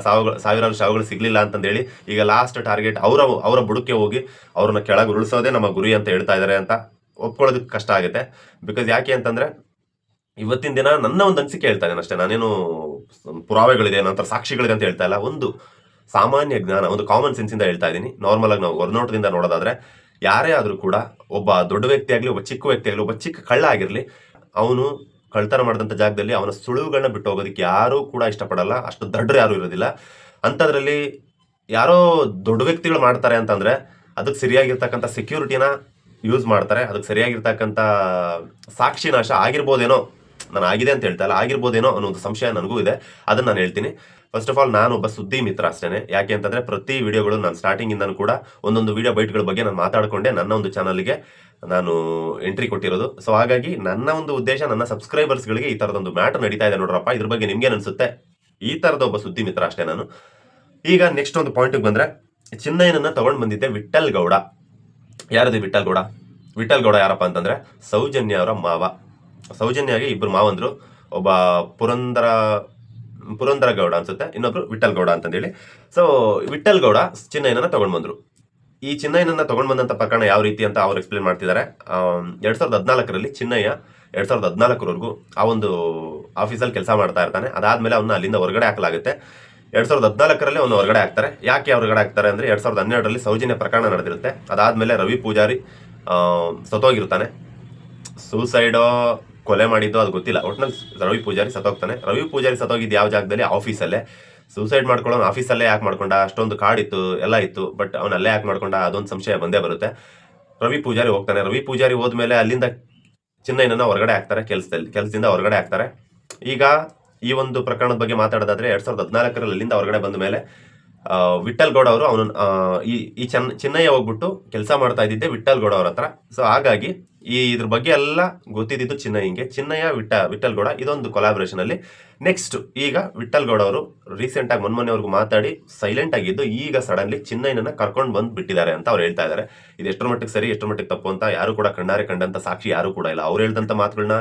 A: ಸಾವಿರಾರು ಶವಗಳು ಸಿಗ್ಲಿಲ್ಲ ಅಂತಂದೇಳಿ ಈಗ ಲಾಸ್ಟ್ ಟಾರ್ಗೆಟ್ ಅವರ ಬುಡಕ್ಕೆ ಹೋಗಿ ಅವ್ರನ್ನ ಕೆಳಗೆ ಉರುಳಿಸೋದೇ ನಮ್ಮ ಗುರಿ ಅಂತ ಹೇಳ್ತಾ ಇದ್ದಾರೆ ಅಂತ ಒಪ್ಕೊಳ್ಳೋದಕ್ಕೆ ಕಷ್ಟ ಆಗುತ್ತೆ. ಬಿಕಾಸ್ ಯಾಕೆ ಅಂತಂದ್ರೆ ಇವತ್ತಿನ ದಿನ ನನ್ನ ಒಂದು ಅನಿಸಿಕೆ ಹೇಳ್ತಾ ಇದ್ದೇನೆ ಅಷ್ಟೇ. ನಾನೇನು ಪುರಾವೆಗಳಿದೆ, ನಂತರ ಸಾಕ್ಷಿಗಳಿದೆ ಅಂತ ಹೇಳ್ತಾ ಇಲ್ಲ. ಒಂದು ಸಾಮಾನ್ಯ ಜ್ಞಾನ, ಒಂದು ಕಾಮನ್ ಸೆನ್ಸ್ ಇಂದ ಹೇಳ್ತಾ ಇದ್ದೀನಿ. ನಾರ್ಮಲ್ ಆಗಿ ನಾವು ಹೊರನೋಟದಿಂದ ನೋಡೋದಾದ್ರೆ ಯಾರೇ ಆದ್ರೂ ಕೂಡ, ಒಬ್ಬ ದೊಡ್ಡ ವ್ಯಕ್ತಿ ಆಗಲಿ, ಒಬ್ಬ ಚಿಕ್ಕ ವ್ಯಕ್ತಿ ಆಗಲಿ, ಒಬ್ಬ ಚಿಕ್ಕ ಕಳ್ಳ ಆಗಿರಲಿ, ಅವನು ಕಳ್ತನ ಮಾಡಿದಂಥ ಜಾಗದಲ್ಲಿ ಅವನ ಸುಳುವುಗಳನ್ನ ಬಿಟ್ಟು ಹೋಗೋದಕ್ಕೆ ಯಾರೂ ಕೂಡ ಇಷ್ಟಪಡಲ್ಲ. ಅಷ್ಟು ದಡ್ಡರು ಯಾರು ಇರೋದಿಲ್ಲ. ಅಂಥದ್ರಲ್ಲಿ ಯಾರೋ ದೊಡ್ಡ ವ್ಯಕ್ತಿಗಳು ಮಾಡ್ತಾರೆ ಅಂತಂದ್ರೆ ಅದಕ್ಕೆ ಸರಿಯಾಗಿರ್ತಕ್ಕಂಥ ಸೆಕ್ಯೂರಿಟಿನ ಯೂಸ್ ಮಾಡ್ತಾರೆ. ಅದಕ್ಕೆ ಸರಿಯಾಗಿರ್ತಕ್ಕಂಥ ಸಾಕ್ಷಿ ನಾಶ ಆಗಿರ್ಬೋದೇನೋ, ನಾನು ಆಗಿದೆ ಅಂತ ಹೇಳ್ತಾ ಇಲ್ಲ, ಆಗಿರ್ಬೋದೇನೋ ಅನ್ನೋ ಒಂದು ಸಂಶಯ ನನಗೂ ಇದೆ. ಅದನ್ನ ನಾನು ಹೇಳ್ತೀನಿ. ಫಸ್ಟ್ ಆಫ್ ಆಲ್ ನಾನು ಒಬ್ಬ ಸುದ್ದಿ ಮಿತ್ರ ಅಷ್ಟೇ. ಯಾಕೆ ಅಂತಂದ್ರೆ ಪ್ರತಿ ವಿಡಿಯೋಗಳು ನಾನು ಸ್ಟಾರ್ಟಿಂಗ್ ಇಂದನೂ ಕೂಡ ಒಂದೊಂದು ವಿಡಿಯೋ ಬೈಟ್ಗಳ ಬಗ್ಗೆ ನಾನು ಮಾತಾಡ್ಕೊಂಡೆ ನನ್ನ ಒಂದು ಚಾನಲ್ಗೆ ನಾನು ಎಂಟ್ರಿ ಕೊಟ್ಟಿರೋದು. ಸೊ ಹಾಗಾಗಿ ನನ್ನ ಒಂದು ಉದ್ದೇಶ, ನನ್ನ ಸಬ್ಸ್ಕ್ರೈಬರ್ಸ್ಗಳಿಗೆ ಈ ತರದೊಂದು ಮ್ಯಾಟರ್ ನಡೀತಾ ಇದೆ ನೋಡ್ರಪ್ಪ, ಇದ್ರ ಬಗ್ಗೆ ನಿಮ್ಗೆ ಅನ್ಸುತ್ತೆ, ಈ ತರದ ಒಬ್ಬ ಸುದ್ದಿ ಮಿತ್ರ ಅಷ್ಟೇ ನಾನು. ಈಗ ನೆಕ್ಸ್ಟ್ ಒಂದು ಪಾಯಿಂಟ್ಗೆ ಬಂದ್ರೆ, ಚಿನ್ನಯ್ಯನನ್ನ ತಗೊಂಡ್ ಬಂದಿದ್ದೆ ವಿಠಲ್ ಗೌಡ. ಯಾರದು ವಿಠಲ್ ಗೌಡ? ವಿಠಲ್ ಗೌಡ ಯಾರಪ್ಪ ಅಂತಂದ್ರೆ ಸೌಜನ್ಯ ಅವರ ಮಾವ. ಸೌಜನ್ಯಗೆ ಇಬ್ರು ಮಾವಂದ್ರು, ಒಬ್ಬ ಪುರಂದರ ಗೌಡ ಅನ್ಸುತ್ತೆ, ಇನ್ನೊಬ್ರು ವಿಠಲ್ ಗೌಡ ಅಂತಂದೇಳಿ. ಸೊ ವಿಠಲ್ ಗೌಡ ಚಿನ್ನಯ್ಯನನ್ನ ತಗೊಂಡ್ ಬಂದ್ರು. ಈ ಚಿನ್ನಯ್ಯನನ್ನ ತಗೊಂಡ್ ಬಂದಂತ ಪ್ರಕರಣ ಯಾವ ರೀತಿ ಅಂತ ಅವ್ರು ಎಕ್ಸ್ಪ್ಲೇನ್ ಮಾಡ್ತಿದ್ದಾರೆ. 2014ರಲ್ಲಿ ಚಿನ್ನಯ್ಯ 2014ವರೆಗೂ ಆ ಒಂದು ಆಫೀಸಲ್ಲಿ ಕೆಲಸ ಮಾಡ್ತಾ ಇರ್ತಾನೆ. ಅದಾದ್ಮೇಲೆ ಅವನ್ನ ಅಲ್ಲಿಂದ ಹೊರಗಡೆ ಹಾಕಲಾಗುತ್ತೆ. 2014ರಲ್ಲಿ ಅವನು ಹೊರಗಡೆ ಹಾಕ್ತಾರೆ. ಯಾಕೆ ಹೊರಗಡೆ ಹಾಕ್ತಾರೆ ಅಂದ್ರೆ 2012ರಲ್ಲಿ ಸೌಜನ್ಯ ಪ್ರಕರಣ ನಡೆದಿರುತ್ತೆ. ಅದಾದ್ಮೇಲೆ ರವಿ ಪೂಜಾರಿ ಸತ್ತೋಗಿರ್ತಾನೆ. ಸೂಸೈಡೋ ಕೊಲೆ ಮಾಡಿದ್ದು ಅದು ಗೊತ್ತಿಲ್ಲ, ಒಟ್ನಲ್ಲಿ ರವಿ ಪೂಜಾರಿ ಸತ್ತೋಗ್ತಾನೆ. ರವಿ ಪೂಜಾರಿ ಸತ್ತೋಗಿದ್ದು ಯಾವ ಜಾಗದಲ್ಲಿ? ಆಫೀಸಲ್ಲೇ. ಸೂಸೈಡ್ ಮಾಡ್ಕೊಳ್ಳೋ ಆಫೀಸಲ್ಲೇ ಯಾಕೆ ಮಾಡ್ಕೊಂಡ? ಅಷ್ಟೊಂದು ಕಾಡಿತ್ತು, ಎಲ್ಲ ಇತ್ತು, ಬಟ್ ಅವನು ಅಲ್ಲೇ ಯಾಕೆ ಮಾಡ್ಕೊಂಡ? ಅದೊಂದು ಸಂಶಯ ಬಂದೇ ಬರುತ್ತೆ. ರವಿ ಪೂಜಾರಿ ಹೋಗ್ತಾನೆ. ರವಿ ಪೂಜಾರಿ ಹೋದ್ಮೇಲೆ ಅಲ್ಲಿಂದ ಚಿನ್ನಯ್ಯನನ್ನ ಹೊರಗಡೆ ಹಾಕ್ತಾರೆ, ಕೆಲಸದಿಂದ ಹೊರಗಡೆ ಹಾಕ್ತಾರೆ. ಈಗ ಈ ಒಂದು ಪ್ರಕರಣದ ಬಗ್ಗೆ ಮಾತಾಡೋದಾದ್ರೆ 2014ರಲ್ಲಿ ಅಲ್ಲಿಂದ ಹೊರಗಡೆ ಬಂದ ಮೇಲೆ ವಿಠಲ್ ಗೌಡ ಅವರು ಅವನು ಈ ಚಿನ್ನಯ್ಯ ಹೋಗ್ಬಿಟ್ಟು ಕೆಲಸ ಮಾಡ್ತಾ ಇದ್ದಿದ್ದೆ ವಿಠಲ್ ಗೌಡ ಅವ್ರ ಹತ್ರ. ಸೊ ಹಾಗಾಗಿ ಇದ್ರ ಬಗ್ಗೆ ಎಲ್ಲ ಗೊತ್ತಿದ್ದು ಚಿನ್ನಯ್ಯ ವಿಠಲ್ ಗೌಡ ಇದೊಂದು ಕೊಲಾಬರೇಷನ್ ಅಲ್ಲಿ. ನೆಕ್ಸ್ಟ್ ಈಗ ವಿಠಲ್ ಗೌಡ ಅವರು ರೀಸೆಂಟ್ ಆಗಿ ಮೊನ್ನೆವರೆಗೂ ಮಾತಾಡಿ ಸೈಲೆಂಟ್ ಆಗಿದ್ದು, ಈಗ ಸಡನ್ಲಿ ಚಿನ್ನಯ್ಯನನ್ನ ಕರ್ಕೊಂಡು ಬಂದು ಬಿಟ್ಟಿದ್ದಾರೆ ಅಂತ ಅವ್ರು ಹೇಳ್ತಾ ಇದ್ದಾರೆ. ಇದು ಎಷ್ಟರ ಮಟ್ಟಿಗೆ ಸರಿ, ಎಷ್ಟರ ಮಟ್ಟಿಗೆ ತಪ್ಪು ಅಂತ ಯಾರು ಕೂಡ ಕಣ್ಣಾರೆ ಕಂಡಂತ ಸಾಕ್ಷಿ ಯಾರು ಕೂಡ ಇಲ್ಲ. ಅವ್ರು ಹೇಳ್ದಂತ ಮಾತುಗಳನ್ನ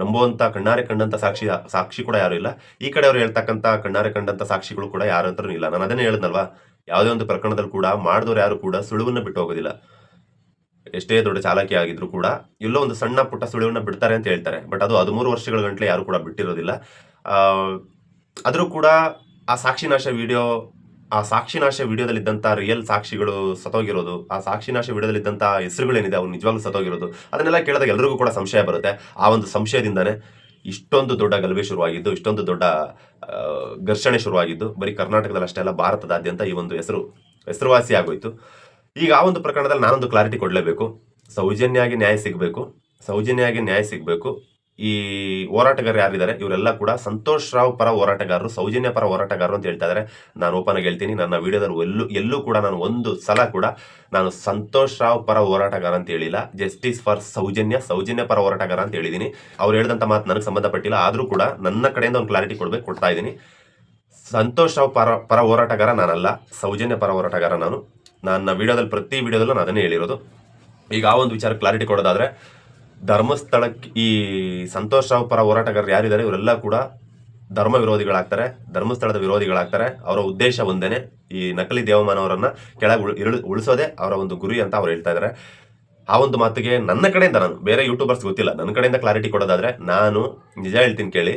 A: ನಂಬುವಂತ ಕಣ್ಣಾರೆ ಕಂಡಂತ ಸಾಕ್ಷಿ ಕೂಡ ಯಾರು ಇಲ್ಲ. ಈ ಕಡೆ ಅವ್ರು ಹೇಳ್ತಕ್ಕಂತ ಕಣ್ಣಾರೆ ಕಂಡಂತ ಸಾಕ್ಷಿಗಳು ಕೂಡ ಯಾರ ಹತ್ರನೂ ಇಲ್ಲ. ನಾನು ಅದನ್ನೇ ಹೇಳಿದ್ನಲ್ವಾ, ಯಾವುದೇ ಒಂದು ಪ್ರಕರಣದಲ್ಲಿ ಕೂಡ ಮಾಡಿದವ್ರು ಯಾರು ಕೂಡ ಸುಳುವನ್ನ ಬಿಟ್ಟು ಹೋಗೋದಿಲ್ಲ. ಎಷ್ಟೇ ದೊಡ್ಡ ಚಾಲಾಕಿ ಆಗಿದ್ರು ಕೂಡ ಎಲ್ಲೋ ಒಂದು ಸಣ್ಣ ಪುಟ್ಟ ಸುಳಿವನ್ನ ಬಿಡ್ತಾರೆ ಅಂತ ಹೇಳ್ತಾರೆ. ಬಟ್ ಅದು 13 ವರ್ಷಗಳ ಗಂಟ್ಲೆ ಯಾರು ಕೂಡ ಬಿಟ್ಟಿರೋದಿಲ್ಲ. ಆದರೂ ಕೂಡ ಆ ಸಾಕ್ಷಿನಾಶ ವಿಡಿಯೋದಲ್ಲಿದ್ದಂಥ ರಿಯಲ್ ಸಾಕ್ಷಿಗಳು ಸತ್ತೋಗಿರೋದು, ಆ ಸಾಕ್ಷಿನಾಶ ವಿಡಿಯೋದಲ್ಲಿದ್ದಂಥ ಹೆಸರುಗಳೇನಿದೆ ಅವ್ರು ನಿಜವಾಗ್ಲೂ ಸತ್ತೋಗಿರೋದು, ಅದನ್ನೆಲ್ಲ ಕೇಳಿದಾಗ ಎಲ್ರಿಗೂ ಕೂಡ ಸಂಶಯ ಬರುತ್ತೆ. ಆ ಒಂದು ಸಂಶಯದಿಂದಾನೆ ಇಷ್ಟೊಂದು ದೊಡ್ಡ ಗಲಭೆ ಶುರುವಾಗಿದ್ದು, ಇಷ್ಟೊಂದು ದೊಡ್ಡ ಘರ್ಷಣೆ ಶುರುವಾಗಿದ್ದು. ಬರೀ ಕರ್ನಾಟಕದಲ್ಲಿ ಅಷ್ಟೇ ಅಲ್ಲ, ಭಾರತದಾದ್ಯಂತ ಈ ಒಂದು ಹೆಸರುವಾಸಿ ಆಗೋಯ್ತು. ಈಗ ಆ ಒಂದು ಪ್ರಕರಣದಲ್ಲಿ ನಾನೊಂದು ಕ್ಲಾರಿಟಿ ಕೊಡಲೇಬೇಕು. ಸೌಜನ್ಯಾಗಿ ನ್ಯಾಯ ಸಿಗಬೇಕು. ಈ ಹೋರಾಟಗಾರರು ಯಾರಿದ್ದಾರೆ ಇವರೆಲ್ಲ ಕೂಡ ಸಂತೋಷ್ ರಾವ್ ಪರ ಹೋರಾಟಗಾರರು, ಸೌಜನ್ಯ ಪರ ಹೋರಾಟಗಾರರು ಅಂತ ಹೇಳ್ತಾ ಇದ್ದಾರೆ. ನಾನು ಓಪನ್ ಆಗಿ ಹೇಳ್ತೀನಿ, ನನ್ನ ವಿಡಿಯೋದಲ್ಲಿ ಎಲ್ಲೂ ಕೂಡ ನಾನು ಒಂದು ಸಲ ಕೂಡ ನಾನು ಸಂತೋಷ್ ರಾವ್ ಪರ ಹೋರಾಟಗಾರ ಅಂತ ಹೇಳಿಲ್ಲ. ಜಸ್ಟಿಸ್ ಫಾರ್ ಸೌಜನ್ಯ ಪರ ಹೋರಾಟಗಾರ ಅಂತ ಹೇಳಿದ್ದೀನಿ. ಅವ್ರು ಹೇಳಿದಂಥ ಮಾತು ನನಗೆ ಸಂಬಂಧಪಟ್ಟಿಲ್ಲ. ಆದರೂ ಕೂಡ ನನ್ನ ಕಡೆಯಿಂದ ಒಂದು ಕ್ಲಾರಿಟಿ ಕೊಡ್ತಾ ಇದ್ದೀನಿ. ಸಂತೋಷ್ ರಾವ್ ಪರ ಹೋರಾಟಗಾರ ನಾನಲ್ಲ, ಸೌಜನ್ಯ ಪರ ಹೋರಾಟಗಾರ ನಾನು. ನನ್ನ ವಿಡಿಯೋದಲ್ಲಿ ಪ್ರತಿ ವಿಡಿಯೋದಲ್ಲೂ ನಾನು ಅದನ್ನೇ ಹೇಳಿರೋದು. ಈಗ ಆ ಒಂದು ವಿಚಾರ ಕ್ಲಾರಿಟಿ ಕೊಡೋದಾದ್ರೆ, ಧರ್ಮಸ್ಥಳಕ್ಕೆ ಈ ಸಂತೋಷ್ ರಾವ್ ಪರ ಹೋರಾಟಗಾರರು ಯಾರಿದ್ದಾರೆ ಇವರೆಲ್ಲ ಕೂಡ ಧರ್ಮ ವಿರೋಧಿಗಳಾಗ್ತಾರೆ, ಧರ್ಮಸ್ಥಳದ ವಿರೋಧಿಗಳಾಗ್ತಾರೆ. ಅವರ ಉದ್ದೇಶ ಒಂದೇನೆ, ಈ ನಕಲಿ ದೇವಮಾನವರನ್ನ ಕೆಳಗೆ ಉಳಿಸೋದೇ ಅವರ ಒಂದು ಗುರಿ ಅಂತ ಅವ್ರು ಹೇಳ್ತಾ ಇದ್ದಾರೆ. ಆ ಒಂದು ಮಾತಿಗೆ ನನ್ನ ಕಡೆಯಿಂದ, ನಾನು ಬೇರೆ ಯೂಟ್ಯೂಬರ್ಸ್ ಗೊತ್ತಿಲ್ಲ, ನನ್ನ ಕಡೆಯಿಂದ ಕ್ಲಾರಿಟಿ ಕೊಡೋದಾದ್ರೆ ನಾನು ನಿಜ ಹೇಳ್ತೀನಿ ಕೇಳಿ.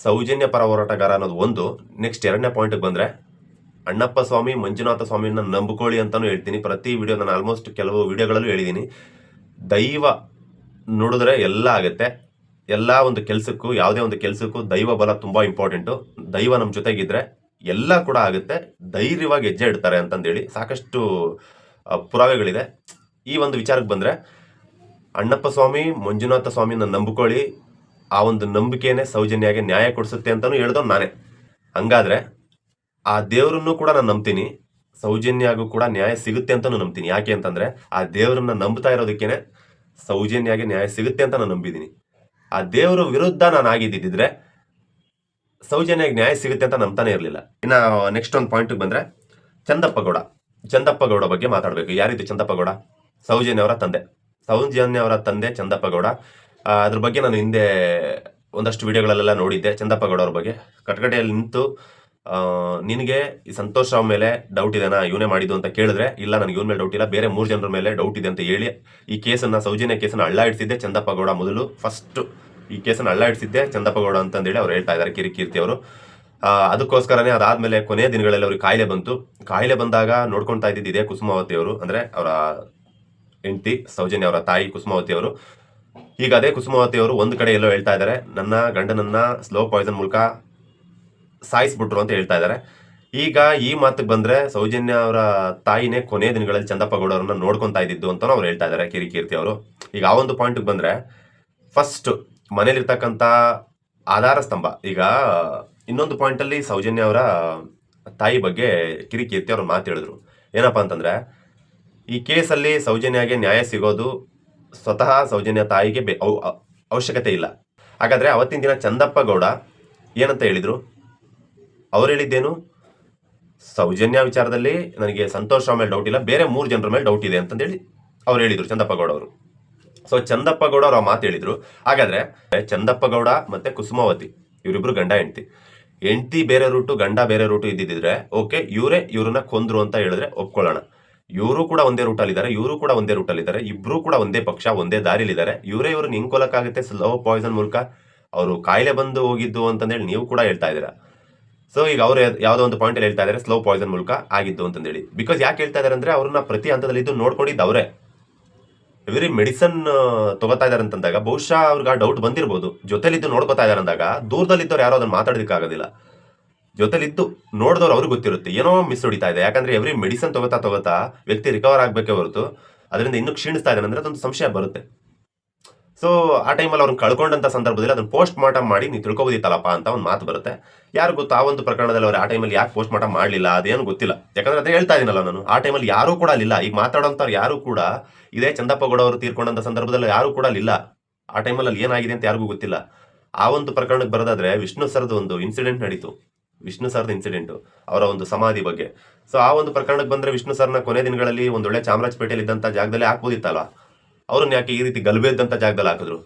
A: ಸೌಜನ್ಯ ಪರ ಹೋರಾಟಗಾರ ಅನ್ನೋದು ಒಂದು. ನೆಕ್ಸ್ಟ್ 2ನೇ ಪಾಯಿಂಟ್ಗೆ ಬಂದ್ರೆ, ಅಣ್ಣಪ್ಪ ಸ್ವಾಮಿ, ಮಂಜುನಾಥ ಸ್ವಾಮಿನ ನಂಬಿಕೊಳ್ಳಿ ಅಂತಾನು ಹೇಳ್ತೀನಿ. ಪ್ರತಿ ವಿಡಿಯೋ ನಾನು ಆಲ್ಮೋಸ್ಟ್ ಕೆಲವು ವಿಡಿಯೋಗಳಲ್ಲೂ ಹೇಳಿದ್ದೀನಿ. ದೈವ ನೋಡಿದ್ರೆ ಎಲ್ಲ ಆಗುತ್ತೆ. ಎಲ್ಲ ಒಂದು ಕೆಲಸಕ್ಕೂ, ಯಾವುದೇ ಒಂದು ಕೆಲಸಕ್ಕೂ ದೈವ ಬಲ ತುಂಬಾ ಇಂಪಾರ್ಟೆಂಟು. ದೈವ ನಮ್ಮ ಜೊತೆಗಿದ್ರೆ ಎಲ್ಲ ಕೂಡ ಆಗುತ್ತೆ. ಧೈರ್ಯವಾಗಿ ಹೆಜ್ಜೆ ಇಡ್ತಾರೆ ಅಂತಂದೇಳಿ ಸಾಕಷ್ಟು ಪುರಾವೆಗಳಿದೆ. ಈ ಒಂದು ವಿಚಾರಕ್ಕೆ ಬಂದ್ರೆ, ಅಣ್ಣಪ್ಪ ಸ್ವಾಮಿ, ಮಂಜುನಾಥ ಸ್ವಾಮಿನ ನಂಬಿಕೊಳ್ಳಿ, ಆ ಒಂದು ನಂಬಿಕೆನೇ ಸೌಜನ್ಯಗೆ ನ್ಯಾಯ ಕೊಡಿಸುತ್ತೆ ಅಂತಲೂ ಹೇಳ್ದವ್ ನಾನೇ. ಹಂಗಾದ್ರೆ ಆ ದೇವರನ್ನು ಕೂಡ ನಾನು ನಂಬ್ತೀನಿ, ಸೌಜನ್ಯಗೂ ಕೂಡ ನ್ಯಾಯ ಸಿಗುತ್ತೆ ಅಂತಲೂ ನಂಬ್ತೀನಿ. ಯಾಕೆ ಅಂತಂದರೆ ಆ ದೇವರನ್ನ ನಂಬ್ತಾ ಇರೋದಕ್ಕೇನೆ ಸೌಜನ್ಯಗೆ ನ್ಯಾಯ ಸಿಗುತ್ತೆ ಅಂತ ನಾನು ನಂಬಿದ್ದೀನಿ. ಆ ದೇವರ ವಿರುದ್ಧ ನಾನು ಆಗಿದ್ದಿದ್ರೆ ಸೌಜನ್ಯಗೆ ನ್ಯಾಯ ಸಿಗುತ್ತೆ ಅಂತ ನಂಬ್ತಾನೆ ಇರಲಿಲ್ಲ. ಇನ್ನು ನೆಕ್ಸ್ಟ್ ಒಂದು ಪಾಯಿಂಟಿಗೆ ಬಂದರೆ ಚಂದಪ್ಪ ಗೌಡ ಬಗ್ಗೆ ಮಾತಾಡಬೇಕು. ಯಾರಿದು ಚಂದಪ್ಪ ಗೌಡ? ಸೌಜನ್ಯ ಅವರ ತಂದೆ ಚಂದಪ್ಪ ಗೌಡ. ಅದ್ರ ಬಗ್ಗೆ ನಾನು ಹಿಂದೆ ಒಂದಷ್ಟು ವಿಡಿಯೋಗಳಲ್ಲೆಲ್ಲ ನೋಡಿದ್ದೆ. ಚಂದಪ್ಪ ಗೌಡ ಅವ್ರ ಬಗ್ಗೆ ಕಟಕಟೆಯಲ್ಲಿ ನಿಂತು ನಿನಗೆ ಈ ಸಂತೋಷ್ ರಾವ್ ಮೇಲೆ ಡೌಟ್ ಇದೆನಾ, ಇವನೇ ಮಾಡಿದ್ದು ಅಂತ ಕೇಳಿದ್ರೆ, ಇಲ್ಲ ನನಗೆ ಇವನ ಮೇಲೆ ಡೌಟ್ ಇಲ್ಲ, ಬೇರೆ 3 ಜನರ ಮೇಲೆ ಡೌಟ್ ಇದೆ ಅಂತ ಹೇಳಿ ಈ ಕೇಸನ್ನು, ಸೌಜನ್ಯ ಕೇಸನ್ನು ಅಳ್ಳಾಡಿಸಿದ್ದೆ ಚಂದಪ್ಪ ಗೌಡ. ಮೊದಲು ಫಸ್ಟ್ ಈ ಕೇಸನ್ನು ಅಳ್ಳಾಡಿಸಿದ್ದೆ ಚಂದಪ್ಪ ಗೌಡ ಅಂತಂದೇಳಿ ಅವ್ರು ಹೇಳ್ತಾ ಇದ್ದಾರೆ, ಕಿರಿಕೀರ್ತಿ ಅವರು. ಅದಕ್ಕೋಸ್ಕರನೇ ಅದಾದ್ಮೇಲೆ ಕೊನೆಯ ದಿನಗಳಲ್ಲಿ ಅವ್ರಿಗೆ ಕಾಯಿಲೆ ಬಂತು. ಕಾಯಿಲೆ ಬಂದಾಗ ನೋಡ್ಕೊಳ್ತಾ ಇದ್ದಿದ್ದು ಇದೇ ಕುಸುಮಾವತಿ ಅವರು, ಅಂದರೆ ಅವರ ಹೆಂಡತಿ ಸೌಜನ್ಯ ಅವರ ತಾಯಿ ಕುಸುಮಾವತಿ ಅವರು. ಈಗ ಅದೇ ಕುಸುಮಾವತಿ ಅವರು ಒಂದು ಕಡೆ ಎಲ್ಲೋ ಹೇಳ್ತಾ ಇದ್ದಾರೆ, ನನ್ನ ಗಂಡನನ್ನ ಸ್ಲೋ ಪಾಯ್ಸನ್ ಮೂಲಕ ಸಾಯಿಸ್ಬಿಟ್ರು ಅಂತ ಹೇಳ್ತಾ ಇದ್ದಾರೆ. ಈಗ ಈ ಮಾತಿಗೆ ಬಂದ್ರೆ ಸೌಜನ್ಯ ಅವರ ತಾಯಿನೇ ಕೊನೆಯ ದಿನಗಳಲ್ಲಿ ಚಂದಪ್ಪ ಗೌಡ ಅವ್ರನ್ನ ನೋಡ್ಕೊತಾ ಇದ್ದಿದ್ದು ಅಂತ ಅವ್ರು ಹೇಳ್ತಾ ಇದ್ದಾರೆ, ಕಿರಿಕೀರ್ತಿ ಅವರು. ಈಗ ಆ ಒಂದು ಪಾಯಿಂಟ್ಗೆ ಬಂದ್ರೆ ಫಸ್ಟ್ ಮನೇಲಿರ್ತಕ್ಕಂಥ ಆಧಾರ ಸ್ತಂಭ. ಈಗ ಇನ್ನೊಂದು ಪಾಯಿಂಟಲ್ಲಿ ಸೌಜನ್ಯ ಅವರ ತಾಯಿ ಬಗ್ಗೆ ಕಿರಿಕೀರ್ತಿ ಅವ್ರು ಮಾತು ಹೇಳಿದ್ರು. ಏನಪ್ಪಾ ಅಂತಂದ್ರೆ, ಈ ಕೇಸಲ್ಲಿ ಸೌಜನ್ಯಗೆ ನ್ಯಾಯ ಸಿಗೋದು ಸ್ವತಃ ಸೌಜನ್ಯ ತಾಯಿಗೆ ಅವಶ್ಯಕತೆ ಇಲ್ಲ. ಹಾಗಾದ್ರೆ ಅವತ್ತಿನ ದಿನ ಚಂದಪ್ಪ ಗೌಡ ಏನಂತ ಹೇಳಿದ್ರು? ಅವ್ರು ಹೇಳಿದ್ದೇನು? ಸೌಜನ್ಯ ವಿಚಾರದಲ್ಲಿ ನನಗೆ ಸಂತೋಷ್ ರಾವ್ ಮೇಲೆ ಡೌಟ್ ಇಲ್ಲ, ಬೇರೆ 3 ಜನರ ಮೇಲೆ ಡೌಟ್ ಇದೆ ಅಂತಂದೇಳಿ ಅವ್ರು ಹೇಳಿದ್ರು ಚಂದಪ್ಪ ಗೌಡ ಅವರು. ಸೊ ಚಂದಪ್ಪ ಗೌಡ ಅವ್ರು ಆ ಮಾತು ಹೇಳಿದ್ರು. ಹಾಗಾದ್ರೆ ಚಂದಪ್ಪ ಗೌಡ ಮತ್ತೆ ಕುಸುಮಾವತಿ ಇವರಿಬ್ರು ಗಂಡ ಹೆಂಡತಿ ಬೇರೆ ರೂಟು, ಗಂಡ ಬೇರೆ ರೂಟು ಇದ್ದಿದ್ರೆ ಓಕೆ, ಇವ್ರನ್ನ ಕೊಂದ್ರು ಅಂತ ಹೇಳಿದ್ರೆ ಒಪ್ಕೊಳ್ಳೋಣ. ಇವರು ಕೂಡ ಒಂದೇ ರೂಟಲ್ಲಿದ್ದಾರೆ, ಇವರು ಕೂಡ ಒಂದೇ ರೂಟಲ್ಲಿದ್ದಾರೆ, ಇಬ್ರು ಕೂಡ ಒಂದೇ ಪಕ್ಷ, ಒಂದೇ ದಾರಿಲಿದ್ದಾರೆ. ಇವ್ರನ್ನ ಹಿಂಕೊಲಕ್ಕಾಗುತ್ತೆ ಸ್ಲೋ ಪಾಯ್ಸನ್ ಮೂಲಕ. ಅವರು ಕಾಯಿಲೆ ಬಂದು ಹೋಗಿದ್ದು ಅಂತಂದೇಳಿ ನೀವು ಕೂಡ ಹೇಳ್ತಾ ಇದ್ದೀರಾ. ಸೊ ಈಗ ಅವ್ರು ಯಾವುದೋ ಒಂದು ಪಾಯಿಂಟ್ ಹೇಳ್ತಾ ಇದ್ದಾರೆ ಸ್ಲೋ ಪಾಯ್ಸನ್ ಮೂಲಕ ಆಗಿದ್ದು ಅಂತಂದೇಳಿ. ಬಿಕಾಸ್ ಯಾಕೆ ಹೇಳ್ತಾ ಇದ್ದಾರೆ ಅಂದ್ರೆ, ಅವ್ರನ್ನ ಪ್ರತಿ ಹಂತದಲ್ಲಿ ಇದ್ದು ನೋಡ್ಕೊಂಡಿದ್ದು ಅವರೇ. ಎವ್ರಿ ಮೆಡಿಸನ್ ತಗೋತಾ ಇದಾರೆ ಅಂತಂದಾಗ ಬಹುಶಃ ಅವ್ರಿಗೆ ಡೌಟ್ ಬಂದಿರ್ಬೋದು. ಜೊತೆಲಿದ್ದು ನೋಡ್ಕೋತಾ ಇದಾರೆ ಅಂದಾಗ ದೂರದಲ್ಲಿದ್ದವ್ರು ಯಾರೋ ಅದನ್ನ ಮಾತಾಡೋದಕ್ಕಾಗೋದಿಲ್ಲ. ಜೊತೆಲಿದ್ದು ನೋಡಿದವ್ರು ಅವ್ರಿಗೆ ಗೊತ್ತಿರುತ್ತೆ ಏನೋ ಮಿಸ್ ಹೊಡಿತಾ ಇದೆ. ಯಾಕಂದ್ರೆ ಎವ್ರಿ ಮೆಡಿಸನ್ ತಗೋತಾ ವ್ಯಕ್ತಿ ರಿಕವರ್ ಆಗ್ಬೇಕೇ ಹೊರತು ಅದರಿಂದ ಇನ್ನೂ ಕ್ಷೀಣಿಸ್ತಾ ಇದ್ದಾನೆ ಅಂದ್ರೆ ಅದೊಂದು ಸಂಶಯ ಬರುತ್ತೆ. ಸೊ ಆ ಟೈಮಲ್ಲಿ ಅವ್ರನ್ನ ಕಳ್ಕೊಂಡಂತ ಸಂದರ್ಭದಲ್ಲಿ ಅದನ್ನ ಪೋಸ್ಟ್ ಮಾರ್ಟಮ್ ಮಾಡಿ ನೀವು ತಿಳ್ಕೊಬೋದಿತ್ತಲ್ಲಪ್ಪ ಅಂತ ಒಂದು ಮಾತು ಬರುತ್ತೆ. ಯಾರು ಗೊತ್ತು ಆ ಒಂದು ಪ್ರಕರಣದಲ್ಲಿ ಅವ್ರು ಆ ಟೈಮಲ್ಲಿ ಯಾಕೆ ಪೋಸ್ಟ್ ಮಾರ್ಟಮ್ ಮಾಡಲಿಲ್ಲ, ಅದೇನು ಗೊತ್ತಿಲ್ಲ. ಯಾಕಂದ್ರೆ ಅದೇ ಹೇಳ್ತಾ ಇದೀನಲ್ಲ ನಾನು, ಆ ಟೈಮಲ್ಲಿ ಯಾರೂ ಕೂಡ ಅಲ್ಲಿಲ್ಲ. ಈಗ ಮಾತಾಡೋಂಥವ್ರು ಯಾರು ಕೂಡ ಇದೇ ಚಂದಪ್ಪ ಗೌಡ ಅವರು ತೀರ್ಕೊಂಡಂತ ಸಂದರ್ಭದಲ್ಲಿ ಯಾರು ಕೂಡ ಅಲ್ಲಿಲ್ಲ. ಆ ಟೈಮಲ್ಲಿ ಅಲ್ಲಿ ಏನಾಗಿದೆ ಅಂತ ಯಾರಿಗೂ ಗೊತ್ತಿಲ್ಲ. ಆ ಒಂದು ಪ್ರಕರಣಕ್ಕೆ ಬರೋದಾದ್ರೆ ವಿಷ್ಣು ಸರ್ದು ಒಂದು ಇನ್ಸಿಡೆಂಟ್ ನಡೀತು. ವಿಷ್ಣು ಸರ್ದ ಇನ್ಸಿಡೆಂಟ್, ಅವರ ಒಂದು ಸಮಾಧಿ ಬಗ್ಗೆ. ಸೊ ಆ ಒಂದು ಪ್ರಕರಣಕ್ಕೆ ಬಂದ್ರೆ ವಿಷ್ಣು ಸರ್ನ ಕೊನೆ ದಿನಗಳಲ್ಲಿ ಒಂದೊಳ್ಳೆ ಚಾಮರಾಜಪೇಟೆಯಲ್ಲಿ ಇದ್ದಂತ ಜಾಗದಲ್ಲಿ ಹಾಕ್ಬೋದಿತ್ತಲ್ಲ, ಅವ್ರನ್ನ ಯಾಕೆ ಈ ರೀತಿ ಗಲಭೆ ಇದ್ದಂಥ ಜಾಗದಲ್ಲಿ ಹಾಕಿದ್ರು?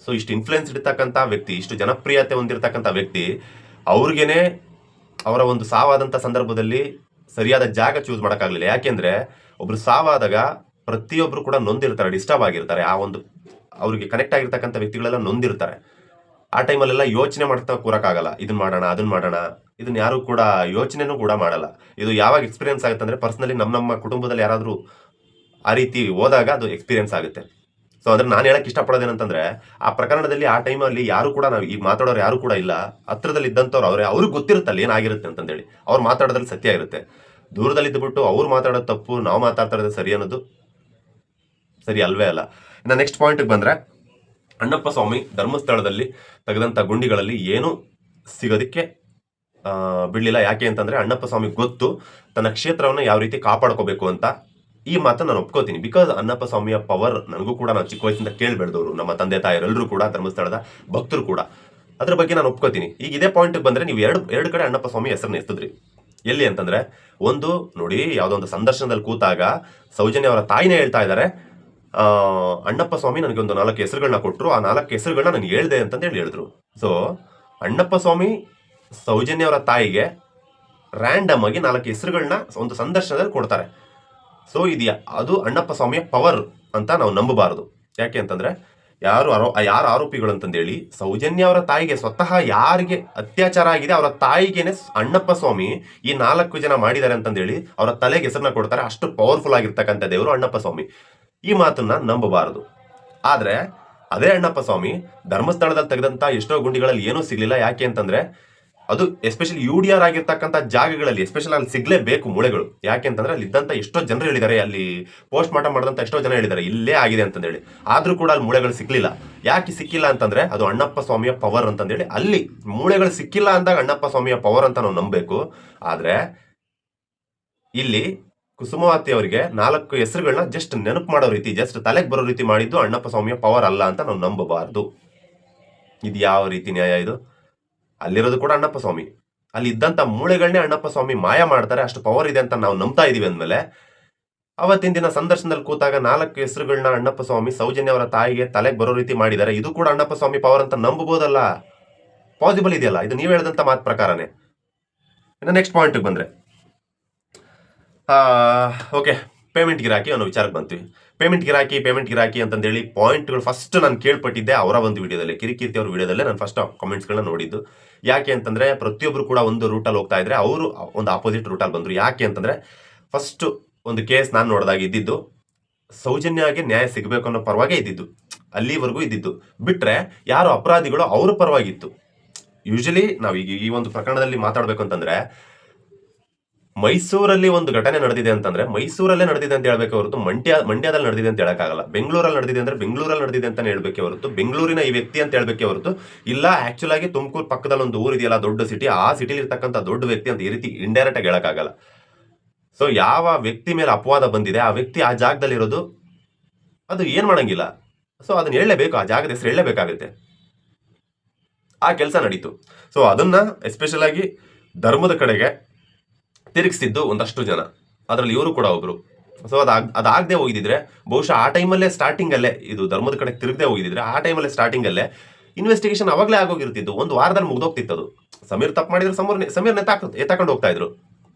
A: ಸೊ ಇಷ್ಟು ಇನ್ಫ್ಲುಯೆನ್ಸ್ ಇರ್ತಕ್ಕಂಥ ವ್ಯಕ್ತಿ, ಇಷ್ಟು ಜನಪ್ರಿಯತೆ ಹೊಂದಿರತಕ್ಕಂಥ ವ್ಯಕ್ತಿ, ಅವ್ರಿಗೇನೆ ಅವರ ಒಂದು ಸಾವಾದಂಥ ಸಂದರ್ಭದಲ್ಲಿ ಸರಿಯಾದ ಜಾಗ ಚೂಸ್ ಮಾಡೋಕ್ಕಾಗಲಿಲ್ಲ. ಯಾಕೆಂದ್ರೆ ಒಬ್ರು ಸಾವಾದಾಗ ಪ್ರತಿಯೊಬ್ರು ಕೂಡ ನೊಂದಿರ್ತಾರೆ, ಡಿಸ್ಟರ್ಬ್ ಆಗಿರ್ತಾರೆ. ಆ ಒಂದು ಅವ್ರಿಗೆ ಕನೆಕ್ಟ್ ಆಗಿರ್ತಕ್ಕಂಥ ವ್ಯಕ್ತಿಗಳೆಲ್ಲ ನೊಂದಿರ್ತಾರೆ. ಆ ಟೈಮಲ್ಲೆಲ್ಲ ಯೋಚನೆ ಮಾಡ್ತಾ ಕೂರಕ್ಕಾಗಲ್ಲ, ಇದನ್ನ ಮಾಡೋಣ ಅದನ್ನ ಮಾಡೋಣ, ಇದನ್ನ ಯಾರು ಕೂಡ ಯೋಚನೆನೂ ಕೂಡ ಮಾಡಲ್ಲ. ಇದು ಯಾವಾಗ ಎಕ್ಸ್ಪೀರಿಯನ್ಸ್ ಆಗುತ್ತೆ ಅಂದ್ರೆ ಪರ್ಸನಲಿ ನಮ್ಮ ಕುಟುಂಬದಲ್ಲಿ ಯಾರಾದರೂ ಆ ರೀತಿ ಹೋದಾಗ ಅದು ಎಕ್ಸ್ಪೀರಿಯನ್ಸ್ ಆಗುತ್ತೆ. ಸೊ ಅಂದ್ರೆ ನಾನು ಹೇಳಕ್ ಇಷ್ಟಪಡೋದೇನಂತಂದ್ರೆ, ಆ ಪ್ರಕರಣದಲ್ಲಿ ಆ ಟೈಮಲ್ಲಿ ಯಾರು ಕೂಡ, ನಾವು ಈಗ ಮಾತಾಡೋರು ಯಾರು ಕೂಡ ಇಲ್ಲ. ಹತ್ರದಲ್ಲಿ ಇದ್ದಂಥವ್ರು ಅವ್ರಿಗೆ ಗೊತ್ತಿರುತ್ತಲ್ಲ ಏನಾಗಿರುತ್ತೆ ಅಂತಂದೇಳಿ. ಅವ್ರು ಮಾತಾಡೋದ್ರಲ್ಲಿ ಸತ್ಯ ಇರುತ್ತೆ. ದೂರದಲ್ಲಿ ಇದ್ಬಿಟ್ಟು ಅವ್ರು ಮಾತಾಡೋದು ತಪ್ಪು, ನಾವು ಮಾತಾಡ್ತಾ ಇರೋದು ಸರಿ ಅನ್ನೋದು ಸರಿ ಅಲ್ವೇ ಅಲ್ಲ. ಇನ್ನು ನೆಕ್ಸ್ಟ್ ಪಾಯಿಂಟ್ಗೆ ಬಂದ್ರೆ, ಅಣ್ಣಪ್ಪ ಸ್ವಾಮಿ ಧರ್ಮಸ್ಥಳದಲ್ಲಿ ತೆಗೆದಂಥ ಗುಂಡಿಗಳಲ್ಲಿ ಏನೂ ಸಿಗೋದಕ್ಕೆ ಬಿಡಲಿಲ್ಲ. ಯಾಕೆ ಅಂತಂದ್ರೆ ಅಣ್ಣಪ್ಪ ಸ್ವಾಮಿ ಗೊತ್ತು ತನ್ನ ಕ್ಷೇತ್ರವನ್ನು ಯಾವ ರೀತಿ ಕಾಪಾಡ್ಕೋಬೇಕು ಅಂತ. ಈ ಮಾತನ್ನು ನಾನು ಒಪ್ಕೋತೀನಿ. ಬಿಕಾಸ್ ಅಣ್ಣಪ್ಪ ಸ್ವಾಮಿಯ ಪವರ್ ನನಗೂ ಕೂಡ, ನಾವು ಚಿಕ್ಕ ವಯಸ್ಸಿಂದ ಕೇಳಿ ಬೆಳೆದವರು, ನಮ್ಮ ತಂದೆ ತಾಯರೆಲ್ಲರೂ ಕೂಡ, ಧರ್ಮಸ್ಥಳದ ಭಕ್ತರು ಕೂಡ, ಅದ್ರ ಬಗ್ಗೆ ನಾನು ಒಪ್ಕೋತೀನಿ. ಈಗ ಇದೇ ಪಾಯಿಂಟ್ಗೆ ಬಂದ್ರೆ, ನೀವು ಎರಡು ಕಡೆ ಅಣ್ಣಪ್ಪ ಸ್ವಾಮಿ ಹೆಸರನ್ನ ಎತ್ತಿದ್ರಿ. ಎಲ್ಲಿ ಅಂತಂದ್ರೆ, ಒಂದು ನೋಡಿ, ಯಾವುದೋ ಒಂದು ಸಂದರ್ಶನದಲ್ಲಿ ಕೂತಾಗ ಸೌಜನ್ಯ ಅವರ ತಾಯಿನೇ ಹೇಳ್ತಾ ಇದ್ದಾರೆ, ಅಣ್ಣಪ್ಪ ಸ್ವಾಮಿ ನನಗೆ ಒಂದು 4 ಹೆಸರುಗಳನ್ನ ಕೊಟ್ಟರು, ಆ 4 ಹೆಸರುಗಳನ್ನ ನಾನು ಹೇಳ್ದೆ ಅಂತಂದೇಳಿ ಹೇಳಿದ್ರು. ಸೊ ಅಣ್ಣಪ್ಪ ಸ್ವಾಮಿ ಸೌಜನ್ಯ ಅವರ ತಾಯಿಗೆ ರ್ಯಾಂಡಮ್ ಆಗಿ 4 ಹೆಸರುಗಳನ್ನ ಒಂದು ಸಂದರ್ಶನದಲ್ಲಿ ಕೊಡ್ತಾರೆ. ಸೊ ಅದು ಅಣ್ಣಪ್ಪ ಸ್ವಾಮಿಯ ಪವರ್ ಅಂತ ನಾವು ನಂಬಬಾರದು. ಯಾಕೆ ಅಂತಂದ್ರೆ, ಯಾರು ಆರೋಪಿಗಳು ಅಂತಂದೇಳಿ ಸೌಜನ್ಯ ಅವರ ತಾಯಿಗೆ ಸ್ವತಃ ಯಾರಿಗೆ ಅತ್ಯಾಚಾರ ಆಗಿದೆ ಅವರ ತಾಯಿಗೇನೆ ಅಣ್ಣಪ್ಪ ಸ್ವಾಮಿ ಈ 4 ಜನ ಮಾಡಿದ್ದಾರೆ ಅಂತಂದೇಳಿ ಅವರ ತಲೆಗೆ ಹೆಸರನ್ನ ಕೊಡ್ತಾರೆ. ಅಷ್ಟು ಪವರ್ಫುಲ್ ಆಗಿರ್ತಕ್ಕಂಥ ದೇವರು ಅಣ್ಣಪ್ಪ ಸ್ವಾಮಿ. ಈ ಮಾತನ್ನ ನಂಬಬಾರದು. ಆದ್ರೆ ಅದೇ ಅಣ್ಣಪ್ಪ ಸ್ವಾಮಿ ಧರ್ಮಸ್ಥಳದಲ್ಲಿ ತೆಗೆದಂತ ಎಷ್ಟೋ ಗುಂಡಿಗಳಲ್ಲಿ ಏನೂ ಸಿಗ್ಲಿಲ್ಲ. ಯಾಕೆ ಅಂತಂದ್ರೆ, ಅದು ಎಸ್ಪೆಷಲಿ UDR ಆಗಿರ್ತಕ್ಕಂಥ ಜಾಗಗಳಲ್ಲಿ ಎಸ್ಪೆಷಲಿ ಅಲ್ಲಿ ಸಿಗ್ಲೇಬೇಕು ಮೂಳೆಗಳು. ಯಾಕೆ ಅಂತಂದ್ರೆ ಅಲ್ಲಿ ಇದ್ದಂತ ಎಷ್ಟೋ ಜನರು ಹೇಳಿದ್ದಾರೆ, ಅಲ್ಲಿ ಪೋಸ್ಟ್ ಮಾರ್ಟಮ್ ಮಾಡಿದಂತ ಎಷ್ಟೋ ಜನ ಹೇಳಿದ್ದಾರೆ ಇಲ್ಲೇ ಆಗಿದೆ ಅಂತಂದೇಳಿ. ಆದ್ರೂ ಕೂಡ ಅಲ್ಲಿ ಮೂಳೆಗಳು ಸಿಕ್ಲಿಲ್ಲ. ಯಾಕೆ ಸಿಕ್ಕಿಲ್ಲ ಅಂತಂದ್ರೆ ಅದು ಅಣ್ಣಪ್ಪ ಸ್ವಾಮಿಯ ಪವರ್ ಅಂತಂದೇಳಿ. ಅಲ್ಲಿ ಮೂಳೆಗಳು ಸಿಕ್ಕಿಲ್ಲ ಅಂದಾಗ ಅಣ್ಣಪ್ಪ ಸ್ವಾಮಿಯ ಪವರ್ ಅಂತ ನಾವು ನಂಬಬೇಕು. ಆದ್ರೆ ಇಲ್ಲಿ ಕುಸುಮಾವತಿ ಅವರಿಗೆ 4 ಹೆಸರುಗಳನ್ನ ಜಸ್ಟ್ ನೆನಪು ಮಾಡೋ ರೀತಿ, ಜಸ್ಟ್ ತಲೆಗೆ ಬರೋ ರೀತಿ ಮಾಡಿದ್ದು ಅಣ್ಣಪ್ಪ ಸ್ವಾಮಿಯ ಪವರ್ ಅಲ್ಲ ಅಂತ ನಾವು ನಂಬಬಾರ್ದು. ಇದು ಯಾವ ರೀತಿ ನ್ಯಾಯ ಇದು? ಅಲ್ಲಿರೋದು ಕೂಡ ಅಣ್ಣಪ್ಪ ಸ್ವಾಮಿ, ಅಲ್ಲಿ ಇದ್ದಂತ ಮೂಳೆಗಳನ್ನೇ ಅಣ್ಣಪ್ಪ ಸ್ವಾಮಿ ಮಾಯ ಮಾಡ್ತಾರೆ, ಅಷ್ಟು ಪವರ್ ಇದೆ ಅಂತ ನಾವು ನಂಬ್ತಾ ಇದೀವಿ ಅಂದ್ಮೇಲೆ ಅವತ್ತಿನ ದಿನ ಸಂದರ್ಶನದಲ್ಲಿ ಕೂತಾಗ 4 ಹೆಸರುಗಳನ್ನ ಅಣ್ಣಪ್ಪ ಸ್ವಾಮಿ ಸೌಜನ್ಯ ಅವರ ತಾಯಿಗೆ ತಲೆಗೆ ಬರೋ ರೀತಿ ಮಾಡಿದ್ದಾರೆ. ಇದು ಕೂಡ ಅಣ್ಣಪ್ಪ ಸ್ವಾಮಿ ಪವರ್ ಅಂತ ನಂಬಬಹುದಲ್ಲ? ಪಾಸಿಬಲ್ ಇದೆಯಲ್ಲ? ಇದು ನೀವು ಹೇಳಿದಂತ ಮಾತು ಪ್ರಕಾರನೇ. ಇನ್ನು ನೆಕ್ಸ್ಟ್ ಪಾಯಿಂಟ್ಗೆ ಬಂದ್ರೆ, ಓಕೆ, ಪೇಮೆಂಟ್ ಗಿರಾಕಿ ಅನ್ನೋ ವಿಚಾರಕ್ಕೆ ಬಂತೀವಿ. ಪೇಮೆಂಟ್ ಗಿರಾಕಿ ಅಂತಂದೇಳಿ ಪಾಯಿಂಟ್ಗಳು ಫಸ್ಟ್ ನಾನು ಕೇಳ್ಪಟ್ಟಿದ್ದೆ ಅವರ ಒಂದು ವಿಡಿಯೋದಲ್ಲಿ, ಕಿರಿಕೀರ್ತಿ ಅವ್ರ ವಿಡಿಯೋದಲ್ಲೇ ನಾನು ಫಸ್ಟ್ ಕಾಮೆಂಟ್ಸ್ಗಳನ್ನ ನೋಡಿದ್ದು. ಯಾಕೆ ಅಂತಂದ್ರೆ ಪ್ರತಿಯೊಬ್ರು ಕೂಡ ಒಂದು ರೂಟಲ್ಲಿ ಹೋಗ್ತಾ ಇದ್ರೆ ಅವರು ಒಂದು ಆಪೋಸಿಟ್ ರೂಟಲ್ಲಿ ಬಂದ್ರು. ಯಾಕೆ ಅಂತಂದ್ರೆ ಫಸ್ಟ್ ಒಂದು ಕೇಸ್ ನಾನು ನೋಡಿದಾಗ ಇದ್ದಿದ್ದು ಸೌಜನ್ಯಗೆ ನ್ಯಾಯ ಸಿಗಬೇಕು ಅನ್ನೋ ಪರವಾಗೇ ಇದ್ದಿದ್ದು, ಅಲ್ಲಿವರೆಗೂ ಇದ್ದಿದ್ದು. ಬಿಟ್ರೆ ಯಾರು ಅಪರಾಧಿಗಳು ಅವ್ರ ಪರವಾಗಿತ್ತು. ಯೂಶಲಿ ನಾವು ಈಗ ಈ ಒಂದು ಪ್ರಕರಣದಲ್ಲಿ ಮಾತಾಡ್ಬೇಕು ಅಂತಂದ್ರೆ ಮೈಸೂರಲ್ಲಿ ಒಂದು ಘಟನೆ ನಡೆದಿದೆ ಅಂತಂದ್ರೆ ಮೈಸೂರಲ್ಲೇ ನಡೆದಿದೆ ಅಂತ ಹೇಳ್ಬೇಕೆ ಹೊರತು ಮಂಡ್ಯದಲ್ಲಿ ನಡೆದಿದೆ ಅಂತ ಹೇಳಕ್ಕಾಗಲ್ಲ. ಬೆಂಗಳೂರಲ್ಲಿ ನಡೆದಿದೆ ಅಂದ್ರೆ ಬೆಂಗಳೂರಲ್ಲಿ ನಡೆದಿದೆ ಅಂತ ಹೇಳ್ಬೇಕೆ ಹೊರತು ಬೆಂಗಳೂರಿನ ಈ ವ್ಯಕ್ತಿ ಅಂತ ಹೇಳ್ಬೇಕೆ ಹೊರತು ಇಲ್ಲ ಆಕ್ಚುಲ್ ಆಗಿ ತುಮಕೂರು ಪಕ್ಕದಲ್ಲಿ ಒಂದು ಊರು ಇದೆಯಲ್ಲ ದೊಡ್ಡ ಸಿಟಿ, ಆ ಸಿಟಿಲಿ ಇರ್ತಕ್ಕಂಥ ದೊಡ್ಡ ವ್ಯಕ್ತಿ ಅಂತ ಈ ರೀತಿ ಇಂಡೈರೆಕ್ಟ್ ಆಗಿ ಹೇಳಕ್ಕಾಗಲ್ಲ. ಸೊ ಯಾವ ವ್ಯಕ್ತಿ ಮೇಲೆ ಅಪವಾದ ಬಂದಿದೆ ಆ ವ್ಯಕ್ತಿ ಆ ಜಾಗದಲ್ಲಿ ಇರೋದು ಅದು ಏನ್ ಮಾಡಂಗಿಲ್ಲ. ಸೊ ಅದನ್ನ ಹೇಳಲೇಬೇಕು, ಆ ಜಾಗದ ಹೆಸರು ಹೇಳಲೇಬೇಕಾಗುತ್ತೆ. ಆ ಕೆಲಸ ನಡೀತು. ಸೊ ಅದನ್ನ ಎಸ್ಪೆಷಲ್ ಆಗಿ ಧರ್ಮದ ಕಡೆಗೆ ತಿರುಗಿಸಿದ್ದು ಒಂದಷ್ಟು ಜನ, ಅದರಲ್ಲಿ ಇವರು ಕೂಡ ಒಬ್ರು. ಸೊ ಅದಾಗದೆ ಹೋಗಿದ್ರೆ ಬಹುಶಃ ಆ ಟೈಮಲ್ಲೇ ಸ್ಟಾರ್ಟಿಂಗ್ ಅಲ್ಲೇ ಇದು ಧರ್ಮದ ಕಡೆ ತಿರುಗದೆ ಹೋಗಿದ್ರೆ ಆ ಟೈಮಲ್ಲೇ ಸ್ಟಾರ್ಟಿಂಗ್ ಅಲ್ಲೇ ಇನ್ವೆಸ್ಟಿಗೇಷನ್ ಅವಾಗಲೇ ಆಗೋಗಿರ್ತಿತ್ತು. ಒಂದು ವಾರದಲ್ಲಿ ಮುಗ್ದೋಗ್ತಿತ್ತು. ಸಮೀರ್ ತಪ್ಪು ಮಾಡಿದ್ರೆ ಸಮೀರ್ ಎತ್ತಾಕೊಂಡು ಹೋಗ್ತಾ ಇದ್ರು.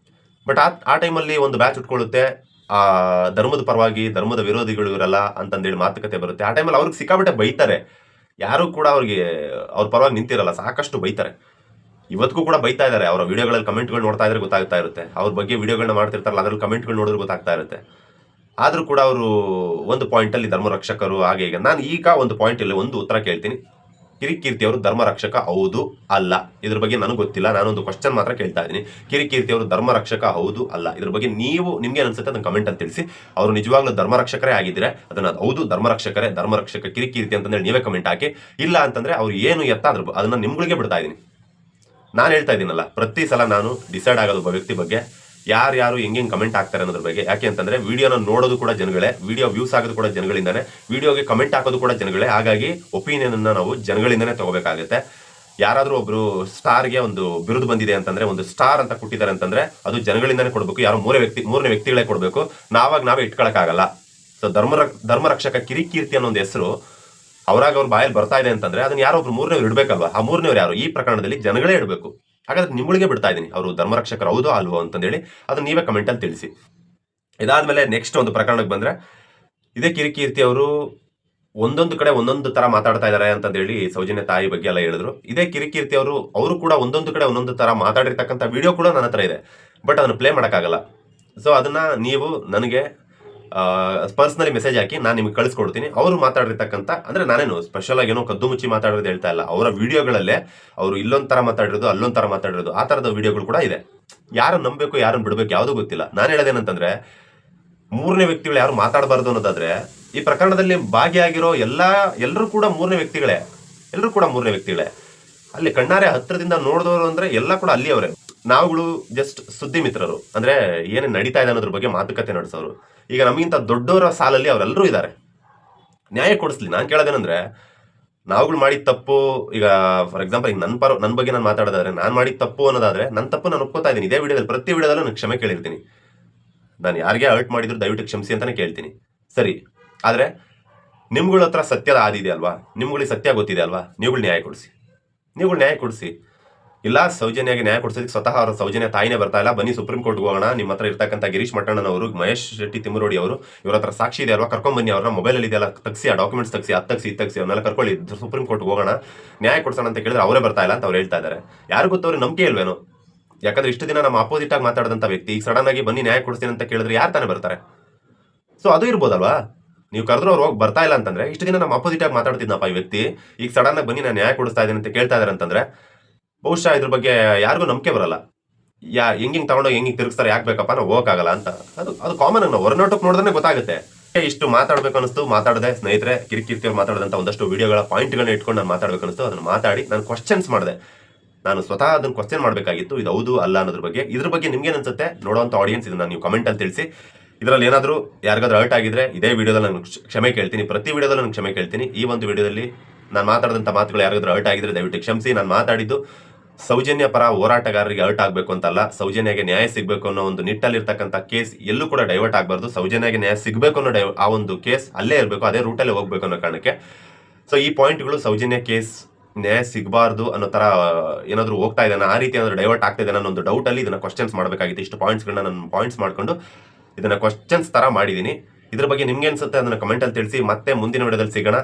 A: ಬಟ್ ಆ ಟೈಮಲ್ಲಿ ಒಂದು ಬ್ಯಾಚ್ ಉಟ್ಕೊಳ್ಳುತ್ತೆ, ಆ ಧರ್ಮದ ಪರವಾಗಿ ಧರ್ಮದ ವಿರೋಧಿಗಳು ಇವರಲ್ಲ ಅಂತಂದೇಳಿ ಮಾತುಕತೆ ಬರುತ್ತೆ. ಆ ಟೈಮಲ್ಲಿ ಅವ್ರಿಗೆ ಸಿಕ್ಕಾಬಿಟ್ಟೆ ಬೈತಾರೆ. ಯಾರು ಕೂಡ ಅವ್ರಿಗೆ ಅವ್ರ ಪರವಾಗಿ ನಿಂತಿರಲ್ಲ, ಸಾಕಷ್ಟು ಬೈತಾರೆ. ಇವತ್ತಿಗೂ ಕೂಡ ಬೈತಾ ಇದ್ದಾರೆ. ಅವರ ವಿಡಿಯೋಗಳಲ್ಲಿ ಕಮೆಂಟ್ಗಳು ನೋಡ್ತಾ ಇದ್ರೆ ಗೊತ್ತಾಗ್ತಾ ಇರುತ್ತೆ. ಅವ್ರ ಬಗ್ಗೆ ವಿಡಿಯೋಗಳನ್ನ ಮಾಡ್ತಿರ್ತಾರಲ್ಲ, ಅದ್ರಲ್ಲಿ ಕಮೆಂಟ್ಗಳು ನೋಡಿದ್ರೆ ಗೊತ್ತಾಗ್ತಾ ಇರುತ್ತೆ. ಆದ್ರೂ ಕೂಡ ಅವರು ಒಂದು ಪಾಯಿಂಟ್ ಅಲ್ಲಿ ಧರ್ಮ ರಕ್ಷಕರು ಹಾಗೆ ಈಗ. ನಾನು ಈಗ ಒಂದು ಪಾಯಿಂಟ್ ಇಲ್ಲಿ ಒಂದು ಉತ್ತರ ಕೇಳ್ತೀನಿ. ಕಿರಿಕೀರ್ತಿ ಅವರು ಧರ್ಮ ರಕ್ಷಕ ಹೌದು ಅಲ್ಲ? ಇದ್ರ ಬಗ್ಗೆ ನನಗೆ ಗೊತ್ತಿಲ್ಲ, ನಾನೊಂದು ಕ್ವಶನ್ ಮಾತ್ರ ಕೇಳ್ತಾ ಇದ್ದೀನಿ. ಕಿರಿಕೀರ್ತಿ ಅವರು ಧರ್ಮ ರಕ್ಷಕ ಹೌದು ಅಲ್ಲ? ಇದ್ರ ಬಗ್ಗೆ ನಿಮ್ಗೆ ಅನ್ಸುತ್ತೆ ಅದನ್ನ ಕಮೆಂಟ್ ಅಂತ ತಿಳಿಸಿ. ಅವರು ನಿಜವಾಗ್ಲೂ ಧರ್ಮ ರಕ್ಷಕರೇ ಆಗಿದ್ರೆ ಅದನ್ನ ಹೌದು ಧರ್ಮ ರಕ್ಷಕ ಕಿರಿಕೀರ್ತಿ ಅಂತಂದ್ರೆ ನೀವೇ ಕಮೆಂಟ್ ಹಾಕಿ. ಇಲ್ಲ ಅಂತಂದ್ರೆ ಅವ್ರು ಏನು ಎತ್ತ ಅದನ್ನ ನಿಮ್ಗಳಿಗೆ ಬಿಡ್ತಾ ಇದ್ದೀನಿ. ನಾನು ಹೇಳ್ತಾ ಇದ್ದೀನಲ್ಲ, ಪ್ರತಿ ಸಲ ನಾನು ಡಿಸೈಡ್ ಆಗೋದು ಒಬ್ಬ ವ್ಯಕ್ತಿ ಬಗ್ಗೆ, ಯಾರು ಹೆಂಗೆ ಕಮೆಂಟ್ ಆಗ್ತಾರೆ ಅನ್ನೋದ್ರ ಬಗ್ಗೆ. ಯಾಕೆ ಅಂತಂದ್ರೆ ವಿಡಿಯೋನ ನೋಡೋದು ಕೂಡ ಜನಗಳೇ, ವಿಡಿಯೋ ವ್ಯೂಸ್ ಆಗೋದು ಕೂಡ ಜನಗಳಿಂದಾನೆ, ವಿಡಿಯೋಗೆ ಕಮೆಂಟ್ ಹಾಕೋದು ಕೂಡ ಜನಗಳೇ. ಹಾಗಾಗಿ ಒಪಿನಿಯನ್ ಅನ್ನ ನಾವು ಜನಗಳಿಂದಾನೆ ತಗೋಬೇಕಾಗುತ್ತೆ. ಯಾರಾದ್ರೂ ಒಬ್ರು ಸ್ಟಾರ್ಗೆ ಒಂದು ಬಿರುದು ಬಂದಿದೆ ಅಂತಂದ್ರೆ, ಒಂದು ಸ್ಟಾರ್ ಅಂತ ಕೊಟ್ಟಿದ್ದಾರೆ ಅಂತಂದ್ರೆ ಅದು ಜನಗಳಿಂದಾನೆ ಕೊಡ್ಬೇಕು. ಯಾರೋ ಮೂರನೇ ವ್ಯಕ್ತಿಗಳೇ ಕೊಡ್ಬೇಕು. ನಾವೇ ಇಟ್ಕೊಳಕ್ಕಾಗಲ್ಲ. ಸೊ ಧರ್ಮ ರಕ್ಷಕ ಕಿರಿಕೀರ್ತಿ ಅನ್ನೋ ಒಂದು ಹೆಸರು ಅವ್ರಾಗ ಅವ್ರ ಬಾಯಲ್ಲಿ ಬರ್ತಾ ಇದೆ ಅಂತಂದ್ರೆ ಅದನ್ನ ಯಾರೊಬ್ರು ಮೂರನೇವ್ರು ಇಡ್ಬೇಕಲ್ವಾ? ಆ ಮೂರನೇವ್ರು ಯಾರು? ಈ ಪ್ರಕರಣದಲ್ಲಿ ಜನಗಳೇ ಇಡಬೇಕು. ಹಾಗಾದ್ರೆ ನಿಮ್ಗಳಿಗೆ ಬಿಡ್ತಾ ಇದ್ದೀನಿ, ಅವರು ಧರ್ಮರಕ್ಷಕರು ಹೌದೋ ಅಲ್ವೋ ಅಂತಂದೇಳಿ ಅದನ್ನ ನೀವೇ ಕಮೆಂಟ್ ಅಲ್ಲಿ ತಿಳಿಸಿ. ಇದಾದ್ಮೇಲೆ ನೆಕ್ಸ್ಟ್ ಒಂದು ಪ್ರಕರಣಕ್ಕೆ ಬಂದ್ರೆ, ಇದೇ ಕಿರಿಕೀರ್ತಿ ಅವರು ಒಂದೊಂದು ಕಡೆ ಒಂದೊಂದು ತರ ಮಾತಾಡ್ತಾ ಇದಾರೆ ಅಂತಂದೇಳಿ ಸೌಜನ್ಯ ತಾಯಿ ಬಗ್ಗೆ ಎಲ್ಲ ಹೇಳಿದ್ರು. ಇದೇ ಕಿರಿಕೀರ್ತಿ ಅವರು ಕೂಡ ಒಂದೊಂದು ಕಡೆ ಒಂದೊಂದು ತರ ಮಾತಾಡಿರ್ತಕ್ಕಂಥ ವಿಡಿಯೋ ಕೂಡ ನನ್ನ ಹತ್ರ ಇದೆ. ಬಟ್ ಅದನ್ನ ಪ್ಲೇ ಮಾಡೋಕ್ಕಾಗಲ್ಲ. ಸೊ ಅದನ್ನ ನೀವು ನನಗೆ ಪರ್ಸನಲಿ ಮೆಸೇಜ್ ಹಾಕಿ ನಾನು ನಿಮ್ಗೆ ಕಳಿಸ್ಕೊಡ್ತೀನಿ. ಅವರು ಮಾತಾಡಿರ್ತಕ್ಕಂಥ, ಅಂದ್ರೆ ನಾನೇನು ಸ್ಪೆಷಲ್ ಆಗಿ ಏನೋ ಕದ್ದು ಮುಚ್ಚಿ ಮಾತಾಡೋದು ಹೇಳ್ತಾ ಇಲ್ಲ. ಅವರ ವಿಡಿಯೋಗಳಲ್ಲೇ ಅವರು ಇಲ್ಲೊಂದ್ ತರ ಮಾತಾಡಿರೋದು, ಅಲ್ಲೊಂದ್ ತರ ಮಾತಾಡಿರೋದು, ಆ ತರದ ವಿಡಿಯೋಗಳು ಕೂಡ ಇದೆ. ಯಾರನ್ನ ನಂಬಬೇಕು ಯಾರನ್ನ ಬಿಡ್ಬೇಕು ಯಾವುದು ಗೊತ್ತಿಲ್ಲ. ನಾನು ಹೇಳೋದೇನಂತಂದ್ರೆ, ಮೂರನೇ ವ್ಯಕ್ತಿಗಳು ಯಾರು ಮಾತಾಡಬಾರ್ದು ಅನ್ನೋದಾದ್ರೆ, ಈ ಪ್ರಕರಣದಲ್ಲಿ ಭಾಗಿಯಾಗಿರೋ ಎಲ್ಲರೂ ಕೂಡ ಮೂರನೇ ವ್ಯಕ್ತಿಗಳೇ. ಅಲ್ಲಿ ಕಣ್ಣಾರೆ ಹತ್ರದಿಂದ ನೋಡಿದವರು ಅಂದ್ರೆ ಎಲ್ಲ ಕೂಡ ಅಲ್ಲಿ ಅವರೇ. ನಾವುಗಳು ಜಸ್ಟ್ ಸುದ್ದಿ ಮಿತ್ರರು, ಅಂದ್ರೆ ಏನೇನು ನಡೀತಾ ಇದೆ ಅನ್ನೋದ್ರ ಬಗ್ಗೆ ಮಾತುಕತೆ ನಡೆಸೋರು. ಈಗ ನಮಗಿಂತ ದೊಡ್ಡವರ ಸಾಲಲ್ಲಿ ಅವರೆಲ್ಲರೂ ಇದ್ದಾರೆ. ನ್ಯಾಯ ಕೊಡಿಸ್ಲಿ. ನಾನು ಕೇಳೋದೇನಂದ್ರೆ, ನಾವುಗಳು ಮಾಡಿದ ತಪ್ಪು, ಈಗ ಫಾರ್ ಎಕ್ಸಾಂಪಲ್ ಈಗ ನನ್ನ ಬಗ್ಗೆ ನಾನು ಮಾತಾಡೋದಾದ್ರೆ, ನಾನು ಮಾಡಿದ ತಪ್ಪು ಅನ್ನೋದಾದ್ರೆ ನನ್ನ ತಪ್ಪು ನಾನು ಒಪ್ಕೋತಾ ಇದ್ದೀನಿ. ಇದೇ ವಿಡಿಯೋದಲ್ಲಿ ಪ್ರತಿ ವಿಡಿಯೋದಲ್ಲೂ ನಾನು ಕ್ಷಮೆ ಕೇಳಿರ್ತೀನಿ. ನಾನು ಯಾರಿಗೆ ಹರ್ಟ್ ಮಾಡಿದ್ರು ದಯವಿಟ್ಟು ಕ್ಷಮಿಸಿ ಅಂತಾನೆ ಕೇಳ್ತೀನಿ. ಸರಿ, ಆದ್ರೆ ನಿಮ್ಗಳ ಹತ್ರ ಸತ್ಯದ ಆದಿದೆ ಅಲ್ವಾ? ನಿಮ್ಗಳಿಗೆ ಸತ್ಯ ಗೊತ್ತಿದೆ ಅಲ್ವಾ? ನೀವುಗಳು ನ್ಯಾಯ ಕೊಡಿಸಿ. ಇಲ್ಲ ಸೌಜನ್ಯಗೆ ನ್ಯಾಯ ಕೊಡಿಸೋದಕ್ಕೆ ಸ್ವತಃ ಅವರ ಸೌಜನ್ಯ ತಾಯಿನೇ ಬರ್ತಾ ಇಲ್ಲ, ಬನ್ನಿ ಸುಪ್ರೀಂ ಕೋರ್ಟ್ಗೆ ಹೋಗೋಣ, ನಿಮ್ಮ ಹತ್ರ ಇರ್ತಕ್ಕಂಥ ಗಿರೀಶ್ ಮಟ್ಟಣ್ಣನವರು, ಮಹೇಶ್ ಶೆಟ್ಟಿ ತಿಮ್ಮರೋಡಿ ಅವರು, ಇವ್ರ ಹತ್ರ ಸಾಕ್ಷಿ ಇದೆ ಅಲ್ವಾ, ಕರ್ಕೊಂಡ್ ಬನ್ನಿ, ಅವ್ರನ್ನ ಮೊಬೈಲಲ್ಲಿ ಇದೆಲ್ಲ ತಗ್ಸಿ, ಆ ಡಾಕ್ಯುಮೆಂಟ್ಸ್ ತಗ್ಸಿ, ಇದು ತಗ್ಸಿ, ಅವನ್ನೆಲ್ಲ ಕರ್ಕೊಳ್ಳಿ, ಸುಪ್ರೀಂ ಕೋರ್ಟ್ಗೆ ಹೋಗೋಣ, ನ್ಯಾಯ ಕೊಡ್ಸೋಣ ಅಂತ ಕೇಳಿದ್ರೆ ಅವರೇ ಬರ್ತಾ ಇಲ್ಲ ಅಂತ ಅವ್ರು ಹೇಳ್ತಾ ಇದ್ದಾರೆ. ಯಾರು ಗೊತ್ತವ್ರಿಗೆ ನಂಬಿಕೆ ಇಲ್ವೇನೋ? ಯಾಕಂದ್ರೆ ಇಷ್ಟು ದಿನ ನಮ್ಮ ಅಪೋಸಿಟ್ ಆಗಿ ಮಾತಾಡಿದಂಥ ವ್ಯಕ್ತಿ ಈಗ ಸಡನ್ ಆಗಿ ಬನ್ನಿ ನ್ಯಾಯ ಕೊಡಿಸ್ತೀನಿ ಅಂತ ಕೇಳಿದ್ರೆ ಯಾರು ತಾನೇ ಬರ್ತಾರೆ? ಸೊ ಅದು ಇರ್ಬೋದಲ್ವಾ? ನೀವು ಕರೆದ್ರು ಅವ್ರು ಹೋಗಿ ಬರ್ತಾ ಇಲ್ಲ ಅಂತಂದ್ರೆ, ಇಷ್ಟು ದಿನ ನಮ್ಮ ಅಪೋಸಿಟ್ ಆಗಿ ಮಾತಾಡ್ತಿದ್ನಪ್ಪ ಈ ವ್ಯಕ್ತಿ, ಈಗ ಸಡನ್ ಆಗಿ ಬನ್ನಿ ನಾನು ನ್ಯಾಯ ಕೊಡಿಸ್ತಾ ಇದ್ದೀನಿ ಅಂತ ಕೇಳ್ತಾ ಇದಾರೆ ಅಂತಂದ್ರೆ ಬಹುಶಃ ಇದ್ರ ಬಗ್ಗೆ ಯಾರಿಗೂ ನಂಬಿಕೆ ಬರಲ್ಲ. ಹೆಂಗಿಂಗ್ ತಗೊಂಡೋಗಿ ಹೆಂಗಿಂಗ್ ತಿರುಗಿಸ್ತಾರೆ, ಯಾಕೆ ಬೇಕಪ್ಪ ನಾವು ಹೋಗಕ್ಕಾಗಲ್ಲ ಅಂತ. ಅದು ಕಾಮನ್ ಆಗಿ ನಾವು ಹೊರನೋಟಕ್ಕೆ ನೋಡಿದ್ರೆ ಗೊತ್ತಾಗುತ್ತೆ. ಇಷ್ಟು ಮಾತಾಡ್ಬೇಕು ಅನಿಸ್ತು, ಮಾತಾಡದೆ ಸ್ನೇಹಿತರೆ. ಕಿರಿಕಿರಿಯಲ್ಲಿ ಮಾತಾಡದಂತ ಒಂದಷ್ಟು ವಿಡಿಯೋಗಳ ಪಾಯಿಂಟ್ಗಳನ್ನ ಇಟ್ಕೊಂಡು ನಾನು ಮಾತಾಡ್ಬೇಕು ಅನಿಸ್ತು, ಅದನ್ನ ಮಾತಾಡಿ ನಾನು ಕ್ವಶನ್ಸ್ ಮಾಡಿದೆ. ನಾನು ಸ್ವತಃ ಅದನ್ನ ಕ್ವಶನ್ ಮಾಡಬೇಕಾಗಿತ್ತು, ಇದು ಹೌದು ಅಲ್ಲ ಅನ್ನೋದ್ರ ಬಗ್ಗೆ. ಇದ್ರ ಬಗ್ಗೆ ನಿಮ್ಗೇನು ಅನ್ಸುತ್ತೆ ನೋಡುವಂಥ ಆಡಿಯನ್ಸ್, ಇದನ್ನ ನೀವು ಕಮೆಂಟ್ ಅಲ್ಲಿ ತಿಳಿಸಿ. ಇದರಲ್ಲಿ ಏನಾದರೂ ಯಾರಿಗಾದ್ರೂ ಹರ್ಟ್ ಆಗಿದ್ರೆ ಇದೇ ವಿಡಿಯೋದಲ್ಲಿ ನಾನು ಕ್ಷಮೆ ಕೇಳ್ತೀನಿ. ಪ್ರತಿ ವಿಡಿಯೋದಲ್ಲೂ ನಾನು ಕ್ಷಮೆ ಕೇಳ್ತೀನಿ. ಈ ಒಂದು ವಿಡಿಯೋದಲ್ಲಿ ನಾನು ಮಾತಾಡಿದಂಥ ಮಾತುಗಳು ಯಾರಿಗಾದ್ರೂ ಹರ್ಟ್ ಆಗಿದ್ರೆ ದಯವಿಟ್ಟು ಕ್ಷಮಿಸಿ. ನಾನು ಮಾತಾಡಿದ್ದು ಸೌಜನ್ಯ ಪರ ಹೋರಾಟಗಾರರಿಗೆ ಹರ್ಟ್ ಆಗಬೇಕು ಅಂತಲ್ಲ, ಸೌಜನ್ಯಗೆ ನ್ಯಾಯ ಸಿಗಬೇಕು ಅನ್ನೋ ಒಂದು ನಿಟ್ಟಲ್ಲಿರ್ತಕ್ಕಂಥ ಕೇಸ್ ಎಲ್ಲೂ ಕೂಡ ಡೈವರ್ಟ್ ಆಗಬಾರ್ದು. ಸೌಜನ್ಯಗೆ ನ್ಯಾಯ ಸಿಗಬೇಕು ಅನ್ನೋ ಆ ಒಂದು ಕೇಸ್ ಅಲ್ಲೇ ಇರಬೇಕು, ಅದೇ ರೂಟಲ್ಲೇ ಹೋಗ್ಬೇಕು ಅನ್ನೋ ಕಾರಣಕ್ಕೆ. ಸೊ ಈ ಪಾಯಿಂಟ್ಗಳು ಸೌಜನ್ಯ ಕೇಸ್ ನ್ಯಾಯ ಸಿಗಬಾರ್ದು ಅನ್ನೋ ಥರ ಏನಾದರೂ ಹೋಗ್ತಾ ಇದ್ದಾನೆ, ಆ ರೀತಿ ಏನಾದರೂ ಡೈವರ್ಟ್ ಆಗ್ತಾ ಇದ್ದಾನೆ ಅನ್ನೋ ಒಂದು ಡೌಟಲ್ಲಿ ಇದನ್ನು ಕ್ವಶನ್ಸ್ ಮಾಡಬೇಕಾಗಿತ್ತು. ಇಷ್ಟು ಪಾಯಿಂಟ್ಸ್ಗಳನ್ನ ನಾನು ಪಾಯಿಂಟ್ಸ್ ಮಾಡಿಕೊಂಡು ಇದನ್ನು ಕ್ವಶನ್ಸ್ ಥರ ಮಾಡಿದ್ದೀನಿ. ಇದ್ರ ಬಗ್ಗೆ ನಿಮ್ಗೆ ಅನ್ಸುತ್ತೆ ಅದನ್ನು ಕಮೆಂಟಲ್ಲಿ ತಿಳಿಸಿ. ಮತ್ತೆ ಮುಂದಿನ ವಿಡಿಯೋದಲ್ಲಿ ಸಿಗೋಣ.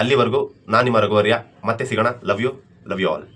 A: ಅಲ್ಲಿವರೆಗೂ ನಾನು ನಿಮ್ಮ ರಘುವರ್ಯ. ಮತ್ತೆ ಸಿಗೋಣ. Love you all.